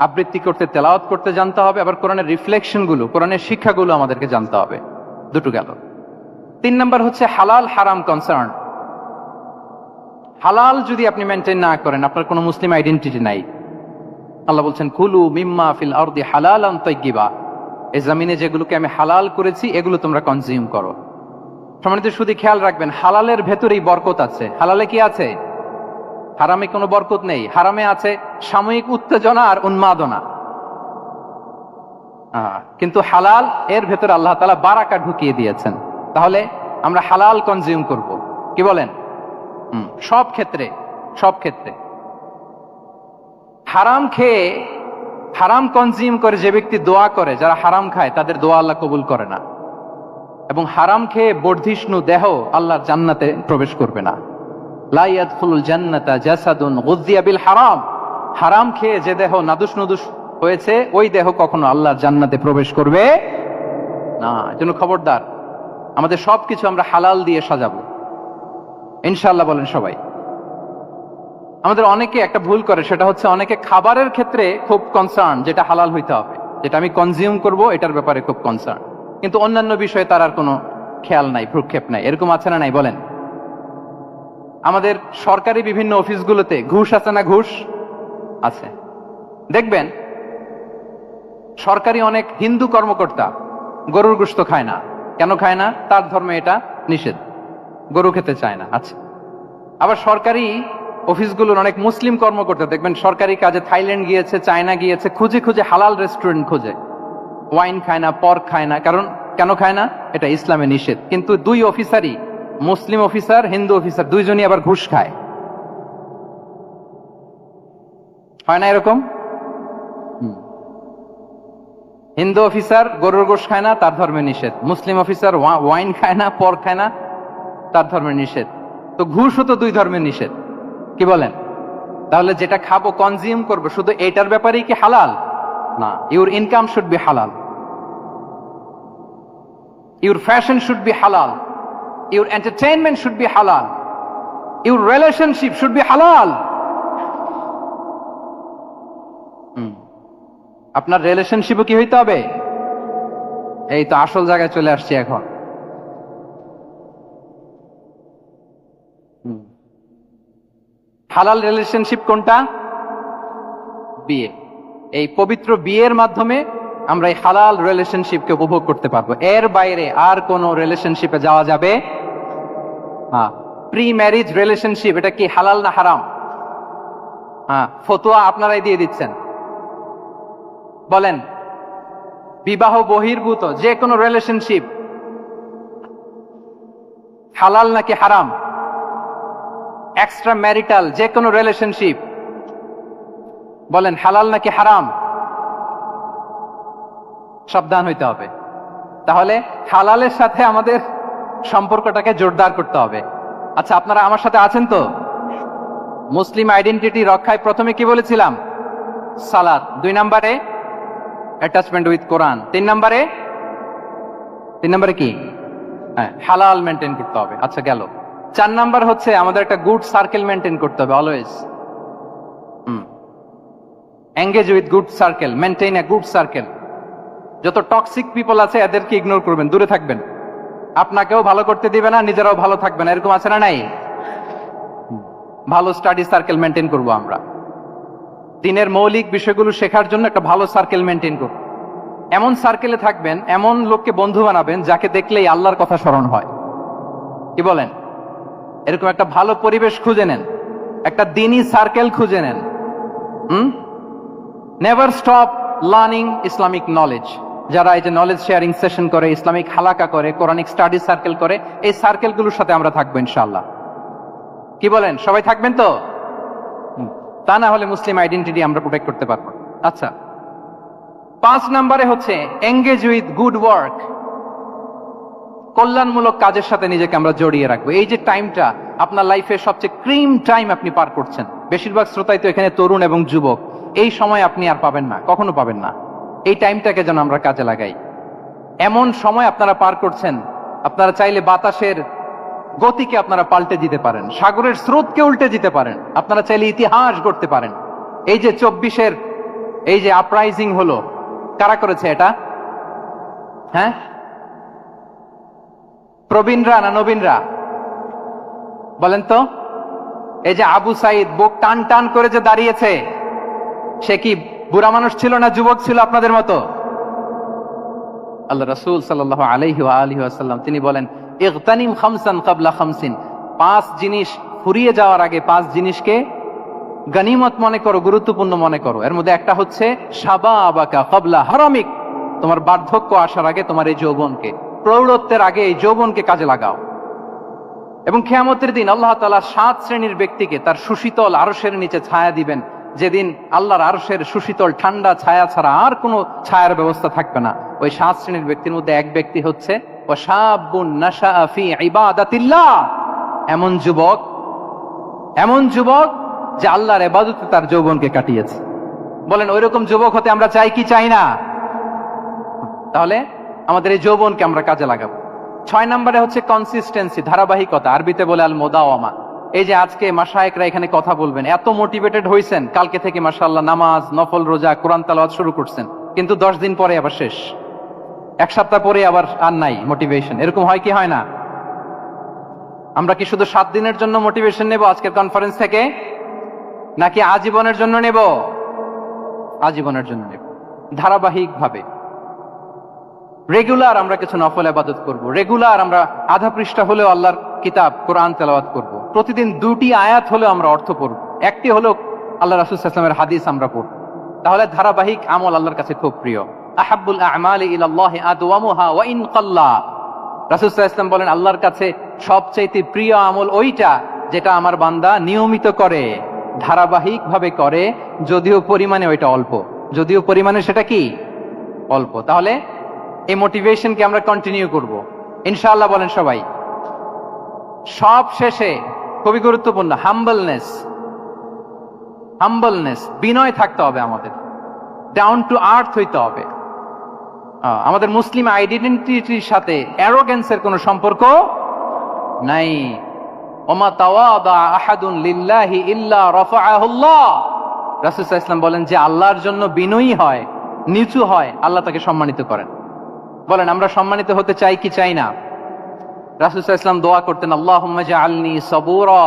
আবৃত্তি করতে, তেলাওয়াত করতে জানতে হবে, আবার কোরআনের রিফ্লেকশন গুলো, কোরআনের শিক্ষাগুলো আমাদেরকে জানতে হবে। দুটো গেল। 3 নাম্বার হচ্ছে হালাল হারাম কনসার্ন। হালাল যদি আপনি মেনটেন না করেন, আপনার কোনো মুসলিম আইডেন্টিটি নাই। আল্লাহ বলছেন কুলু মিম্মা ফিল আরদি হালালান তাইয়্যিবা, এই জমিনে যেগুলোকে আমি হালাল করেছি এগুলো তোমরা কনজিউম করো। সম্মানিত শুধু খেয়াল রাখবেন, হালালের ভেতরেই বরকত আছে। হালালে কি আছে? হারামে কোনো বরকত নেই। হারামে আছে সাময়িক উত্তেজনা আর উন্মাদনা, কিন্তু হালাল এর ভেতরে আল্লাহ তাআলা বারাকা ঢুকিয়ে দিয়েছেন। তাহলে আমরা হালাল কনজিউম করব, কি বলেন? সব ক্ষেত্রে। হারাম খেয়ে, হারাম কনজিউম করে যে ব্যক্তি দোয়া করে, যারা হারাম খায় তাদের দোয়া আল্লাহ কবুল করে না। এবং হারাম খেয়ে বর্ধিষ্ণু দেহ আল্লাহর জান্নাতে প্রবেশ করবে না। লা ইয়াদখুলুল জান্নাতা জাসাদুন গুযিয়া বিল হারাম, হারাম খেয়ে যে দেহ নাদুস নুদুস হয়েছে ওই দেহ কখনো আল্লাহর জান্নাতে প্রবেশ করবে না। এজন্য খবরদার, আমাদের সবকিছু আমরা হালাল দিয়ে সাজাবো ইনশাআল্লাহ। বলেন সবাই। আমাদের অনেকে একটা ভুল করে, সেটা হচ্ছে অনেকে খাবারের ক্ষেত্রে খুব কনসার্ন, যেটা হালাল হইতে হবে, যেটা আমি কনজিউম করব এটার ব্যাপারে খুব কনসার্ন, কিন্তু অন্যান্য বিষয়ে তার আর কোনো খেয়াল নাই, ভ্রুক্ষেপ নাই। এরকম আছে না নাই বলেন? আমাদের সরকারি বিভিন্ন অফিসগুলোতে ঘুষ আছে না? ঘুষ আছে। দেখবেন সরকারি অনেক হিন্দু কর্মকর্তা গরুর গোশত খায় না। কেন খায় না? তার ধর্মে এটা নিষেধ, গরু খেতে চায় না। আচ্ছা, আবার সরকারি অফিসগুলোর অনেক মুসলিম কর্মকর্তা দেখবেন সরকারি কাজে থাইল্যান্ড গিয়েছে, চায়না গিয়েছে, খুঁজে খুঁজে হালাল রেস্টুরেন্ট খোঁজে, ওয়াইন খায় না, পর্ক খায় না। কারণ কেন খায় না? এটা ইসলামে নিষেধ। কিন্তু 2 অফিসারই, মুসলিম অফিসার, হিন্দু অফিসার, দুইজনই আবার ঘুষ খায়। হয় না এরকম? হিন্দু অফিসার গরুর গোশত খায় না, তার ধর্মে নিষেধ। মুসলিম অফিসার ওয়াইন খায় না, পর্ক খায় না, তার ধর্মের নিষেধ। তো ঘুষও তো 2 ধর্মের নিষেধ, কি বলেন? তাহলে যেটা খাবো, কনজিউম করবো, শুধু এইটার ব্যাপারেই কি হালাল? না। ইউর ইনকাম শুড বি হালাল, ইউর ফ্যাশন শুড বি হালাল, ইউর এন্টারটেইনমেন্ট শুড বি হালাল, ইউর রিলেশনশিপ শুড বি হালাল। আপনার রিলেশনশিপও কি হইতে হবে? এই তো আসল জায়গায় চলে আসছি এখন। হালাল রিলেশনশিপ কোনটা? বিয়ে। এই পবিত্র বিয়ের মাধ্যমে আমরা এই হালাল রিলেশনশিপকে উপভোগ করতে পারবো। এর বাইরে আর কোন রিলেশনশিপে যাওয়া যাবে না। প্রি ম্যারিজ রিলেশনশিপ, এটা কি হালাল না হারাম? ফতোয়া আপনারাই দিয়ে দিচ্ছেন। বলেন, বিবাহ বহির্ভূত যে কোনো রিলেশনশিপ হালাল নাকি হারাম? এক্সট্রা ম্যারিটাল যে কোনো রিলেশনশিপ বলেন হালাল নাকি হারাম? সাবধান হইতে হবে। তাহলে হালালের সাথে আমাদের সম্পর্কটাকে জোরদার করতে হবে। আচ্ছা, আপনারা আমার সাথে আছেন তো? মুসলিম আইডেন্টিটি রক্ষায় প্রথমে কি বলেছিলাম? সালাত। 2 নম্বরে অ্যাটাচমেন্ট উইথ কোরআন। 3 নম্বরে কি? হালাল মেনটেন করতে হবে। আচ্ছা গেল। 4 নাম্বার হচ্ছে আমাদের একটা গুড সার্কেল মেনটেন করতে হবে always. Engage with good circle, maintain a good circle. যত টক্সিক পিপল আছে এদেরকে ইগনোর করবেন, দূরে থাকবেন। আপনাকেও ভালো করতে দিবে না, নিজেরাও ভালো থাকবে না, এরকম আছে না নাই? ভালো স্টাডি সার্কেল মেনটেন করব আমরা, দিনের মৌলিক বিষয়গুলো শেখার জন্য একটা ভালো সার্কেল মেনটেন করব। এমন সার্কেলে থাকবেন, এমন লোককে বন্ধু বানাবেন যাকে দেখলেই আল্লাহর কথা স্মরণ হয়। কি বলেন? এরকম একটা ভালো পরিবেশ খুঁজে নেন, একটা দিনী সার্কেল খুঁজে নেন। Never stop learning Islamic knowledge. যারা এই যে নলেজ শেয়ারিং সেশন করে, ইসলামিক হালাকা করে, কোরআনিক স্টাডি সার্কেল করে, এই সার্কেলগুলোর সাথে আমরা থাকবো ইনশাআল্লাহ। কি বলেন? সবাই থাকবেন তো? তা না হলে মুসলিম আইডেন্টিটি আমরা প্রোটেক্ট করতে পারবো না। আচ্ছা, 5 নম্বরে হচ্ছে এঙ্গেজ উইথ গুড ওয়ার্ক। কল্যাণমূলক কাজের সাথে নিজেকে আমরা জড়িয়ে রাখবো। এই যে টাইমটা আপনার লাইফের সবচেয়ে ক্রিম টাইম আপনি পার করছেন, বেশিরভাগ শ্রোতাই তো এখানে তরুণ এবং যুবক, এই সময় আপনি আর পাবেন না, কখনো পাবেন না। এই টাইমটাকে যেন আমরা কাজে লাগাই। এমন সময় আপনারা পার করছেন, আপনারা চাইলে বাতাসের গতিকে আপনারা পাল্টে দিতে পারেন, সাগরের স্রোতকে উল্টে দিতে পারেন, আপনারা চাইলে ইতিহাস গড়তে পারেন। এই যে 24-এর এই যে আপরাইজিং হলো, কারা করেছে এটা? হ্যাঁ, প্রবীণরা না নবীনরা? বলেন তো। এই যে আবু সাইদ বুক টান টান করে যে দাঁড়িয়েছে, সে কি বুড়া মানুষ ছিল না যুবক ছিল আপনাদের মতো? আল্লাহ রাসূল সাল্লাল্লাহু আলাইহি ওয়া আলিহি ওয়াসাল্লাম তিনি বলেন, ইগতানিম খামসান ক্বাবলা খামসিন। 5 জিনিস ফুরিয়ে যাওয়ার আগে 5 জিনিসকে গনিমত মনে করো, গুরুত্বপূর্ণ মনে করো। এর মধ্যে একটা হচ্ছে শাবাবাকা ক্বাবলা হারামিক। তোমার বার্ধক্য আসার আগে তোমার এই যৌবনকে, প্রৌঢ়ত্বের আগে এই যৌবনকে কাজে লাগাও। এবং কিয়ামতের দিন আল্লাহ তাআলা 7 শ্রেণীর ব্যক্তিকে তার সুশীতল আরশের নিচে ছায়া দিবেন, যেদিন আল্লাহর আরশের সুশীতল ঠান্ডা ছায়া ছাড়া আর কোনো ছায়ার ব্যবস্থা থাকবে না। ওই 7 শ্রেণীর ব্যক্তির মধ্যে এক ব্যক্তি হচ্ছে ওয়াশাবুন নাশাআ ফি ইবাদাতিল্লাহ। এমন যুবক যে আল্লাহর ইবাদতে তার যৌবনকে কাটিয়েছে। বলেন, ওইরকম যুবক হতে আমরা চাই কি চাই না? তাহলে আমাদের এই যৌবনকে আমরা কাজে লাগাবো। 6 নম্বরে হচ্ছে কনসিস্টেন্সি, ধারাবাহিকতা। আরবিতে বলে আল মুদাওয়ামা। এই যে আজকে মাশায়েখরা এখানে কথা বলবেন, এত মোটিভেটেড হইছেন, কালকে থেকে মাশাআল্লাহ নামাজ, নফল রোজা, কোরআন তেলাওয়াত শুরু করছেন, কিন্তু 10 দিন পরে আবার শেষ, 1 সপ্তাহ পরে আবার আর নাই মোটিভেশন। এরকম হয় কি হয় না? আমরা কি শুধু 7 দিনের জন্য মোটিভেশন নেব আজকের কনফারেন্স থেকে, নাকি আজীবনের জন্য নেব? আজীবনের জন্য নেব। ধারাবাহিক ভাবে রেগুলার আমরা কিছু নফল ইবাদত করব, রেগুলার আমরা আধা পৃষ্ঠা হলেও আল্লাহর কিতাব কোরআন তেলাওয়াত করব, প্রতিদিন 2টি আয়াত হলেও আমরা অর্থ পড়ব, একটি হলেও আল্লাহ রাসূল সাল্লাল্লাহু আলাইহি ওয়াসাল্লামের হাদিস আমরা পড়ব। তাহলে ধারাবাহিক আমল আল্লাহর কাছে খুব প্রিয়। আহাব্বুল আ'মালি ইলাল্লাহি আদওয়ামুহা ওয়া ইন কাল্লা। রাসূল সাল্লাল্লাহু আলাইহি ওয়াসাল্লাম বলেন, আল্লাহর কাছে সবচাইতে প্রিয় আমল ওইটা যেটা আমার বান্দা নিয়মিত করে, ধারাবাহিক ভাবে করে, যদিও পরিমাণে ওইটা অল্প, যদিও পরিমাণে সেটা কি অল্প। তাহলে এই মোটিভেশনকে আমরা কন্টিনিউ করব ইনশাআল্লাহ। বলেন সবাই। সব শেষে খুবই গুরুত্বপূর্ণ হাম্বলনেস, বিনয় থাকতে হবে আমাদের, ডাউন টু আর্থ হইতে হবে। আমাদের মুসলিম আইডেন্টিটির সাথে অ্যারোগেন্সের কোনো সম্পর্ক নাই। ওমা তাওয়াদা আহাদুন লিল্লাহি ইল্লা রাফাআহুল্লাহ। রাসূল সাল্লাল্লাহু আলাইহি ওয়াসাল্লাম বলেন, যে আল্লাহর জন্য বিনয়ী হয়, নিচু হয়, আল্লাহ তাকে সম্মানিত করেন। বলেন, আমরা সম্মানিত হতে চাই কি চাই না? রাসূল সাল্লাল্লাহু আলাইহি ওয়াসাল্লাম দোয়া করতেন, আল্লাহুম্মা জাআলনি সাবুরা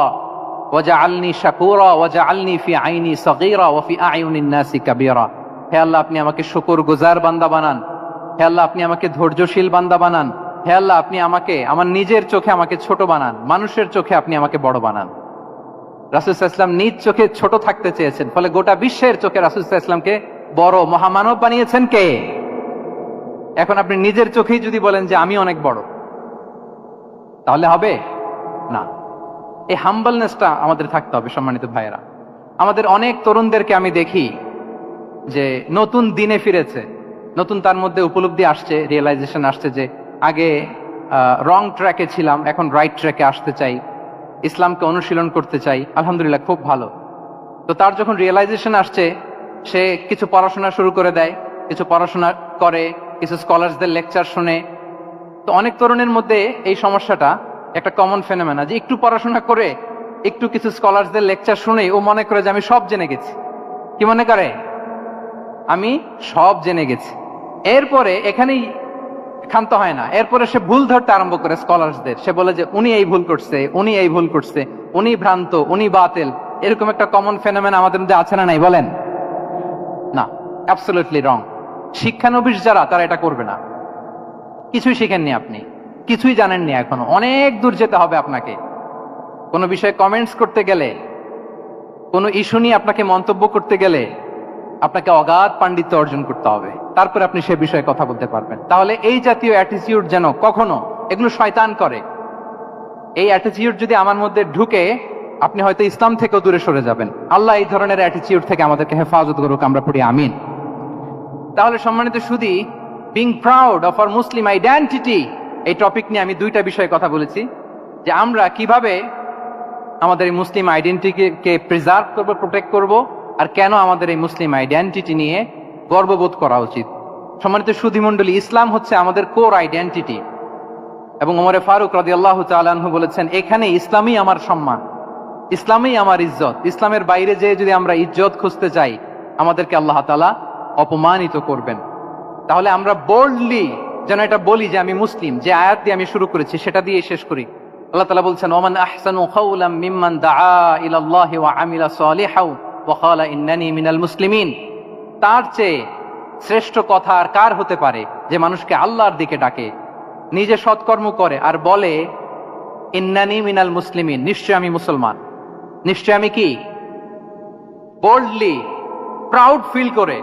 ওয়া জাআলনি শাকুরা ওয়া জাআলনি ফি আইনি সাগীরা ওয়া ফি আয়ুনিন নাসি কাবীরা। হে আল্লাহ, আপনি আমাকে শুকরগুজার বান্দা বানান। হে আল্লাহ, আপনি আমাকে ধৈর্যশীল বান্দা বানান। হে আল্লাহ, আপনি আমাকে আমার নিজের চোখে আমাকে ছোট বানান, মানুষের চোখে আপনি আমাকে বড় বানান। রাসূল সাল্লাল্লাহু আলাইহি ওয়াসাল্লাম নিজ চোখে ছোট থাকতে চেয়েছেন, ফলে গোটা বিশ্বের চোখে রাসূল সাল্লাল্লাহু আলাইহি ওয়াসাল্লামকে বড় মহামানব বানিয়েছেন কে? এখন আপনি নিজের চোখেই যদি বলেন যে আমি অনেক বড়, তাহলে হবে না। এই হাম্বলনেসটা আমাদের থাকতে হবে। সম্মানিত ভাইয়েরা, আমাদের অনেক তরুণদেরকে আমি দেখি যে নতুন দিনে ফিরেছে, নতুন তার মধ্যে উপলব্ধি আসছে, রিয়েলাইজেশন আসছে যে আগে রং ট্র্যাকে ছিলাম, এখন রাইট ট্র্যাকে আসতে চাই, ইসলামকে অনুশীলন করতে চাই। আলহামদুলিল্লাহ, খুব ভালো। তো তার যখন রিয়েলাইজেশন আসছে, সে কিছু পড়াশোনা শুরু করে দেয়, কিছু পড়াশোনা করে, কিছু স্কলারসদের লেকচার শুনে। তো অনেক তরুণের মধ্যে এই সমস্যাটা একটা কমন ফেনোমেনা, যে একটু পড়াশোনা করে, একটু কিছু স্কলারসদের লেকচার শুনেই ও মনে করে যে আমি সব জেনে গেছি। কি মনে করে? আমি সব জেনে গেছি। এরপরে এখানেই ক্ষান্ত হয় না, এরপরে সে ভুল ধরতে আরম্ভ করে স্কলারসদের। সে বলে যে উনি এই ভুল করছে, উনি এই ভুল করছে, উনি ভ্রান্ত, উনি বাতিল। এরকম একটা কমন ফেনোমেন আমাদের মধ্যে আছে না নাই বলেন? না, অ্যাবসলিউটলি রং। শিক্ষানবিশ যারা, তারা এটা করবে না। কিছুই শিখেননি আপনি, কিছুই জানেননি, এখনো অনেক দূর যেতে হবে আপনাকে। কোনো বিষয়ে কমেন্টস করতে গেলে, কোনো ইস্যু নিয়ে আপনাকে মন্তব্য করতে গেলে আপনাকে অগাধ পাণ্ডিত্য অর্জন করতে হবে, তারপরে আপনি সে বিষয়ে কথা বলতে পারবেন। তাহলে এই জাতীয় অ্যাটিটিউড যেন কখনো, এগুলো শয়তান করে, এই অ্যাটিটিউড যদি আমার মধ্যে ঢুকে, আপনি হয়তো ইসলাম থেকেও দূরে সরে যাবেন। আল্লাহ এই ধরনের অ্যাটিটিউড থেকে আমাদেরকে হেফাজত করুক, আমরা পড়ি আমিন। তাহলে সম্মানিত সুধী, being proud of our Muslim identity, এই টপিক নিয়ে আমি দুইটা বিষয়ে কথা বলেছি, যে আমরা কিভাবে আমাদের এই মুসলিম আইডেন্টিটিকে প্রিজার্ভ করবো, প্রোটেক্ট করব, আর কেন আমাদের এই মুসলিম আইডেন্টিটি নিয়ে গর্ববোধ করা উচিত। সম্মানিত সুধী মণ্ডলী, ইসলাম হচ্ছে আমাদের কোর আইডেন্টিটি, এবং ওমরে ফারুক রাদিয়াল্লাহু তাআলা আনহু বলেছেন, এখানে ইসলামই আমার সম্মান, ইসলামই আমার ইজ্জত। ইসলামের বাইরে যেয়ে যদি আমরা ইজ্জত খুঁজতে চাই, আমাদেরকে আল্লাহ তাআলা অপমানিত করবেন। তাহলে আমরা বোল্ডলি যেন এটা বলি যে আমি মুসলিম। যে আয়াত দিয়ে আমি শুরু করেছি সেটা দিয়ে শেষ করি। আল্লাহ তাআলা বলছেন, ওমান আহসানু কাওলাম মিম্মান দাআ ইলাল্লাহি ওয়া আমিলা সালিহাও ওয়া ক্বালা ইন্নানি মিনাল মুসলিমিন। তার চেয়ে শ্রেষ্ঠ কথা আর কার হতে পারে, যে মানুষকে আল্লাহর দিকে ডাকে, নিজে সৎকর্ম করে আর বলে ইন্নানি মিনাল মুসলিমিন, নিশ্চয় আমি মুসলমান। নিশ্চয় আমি কি? বোল্ডলি, প্রাউড ফিল করে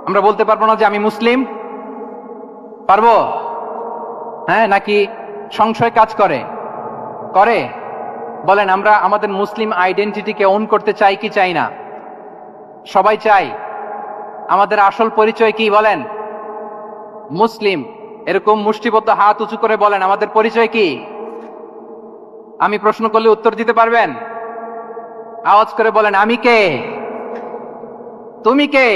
আমরা বলতে পারবো না যে আমি মুসলিম? পারবো? হ্যাঁ, নাকি সংশয় কাজ করে? করে? বলেন, আমরা আমাদের মুসলিম আইডেন্টিটিকে ওন করতে চাই কি চাই না? সবাই চাই। আমাদের আসল পরিচয় কি বলেন? মুসলিম। এরকম মুষ্টিবদ্ধ হাত উঁচু করে বলেন, আমাদের পরিচয় কি? আমি প্রশ্ন করলে উত্তর দিতে পারবেন? আওয়াজ করে বলেন, আমি কে? তুমি কে?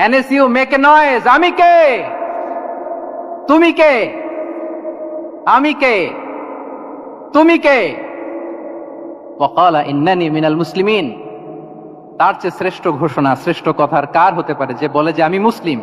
এনএসইউ মেক এ নয়েজ, আমি কে? তুমি কে? আমি কে? তুমি কে? ওয়াকালা ইন্নানি মিনাল মুসলিমিন। তার চেয়ে শ্রেষ্ঠ ঘোষণা, শ্রেষ্ঠ কথার কার হতে পারে, যে বলে যে আমি মুসলিম।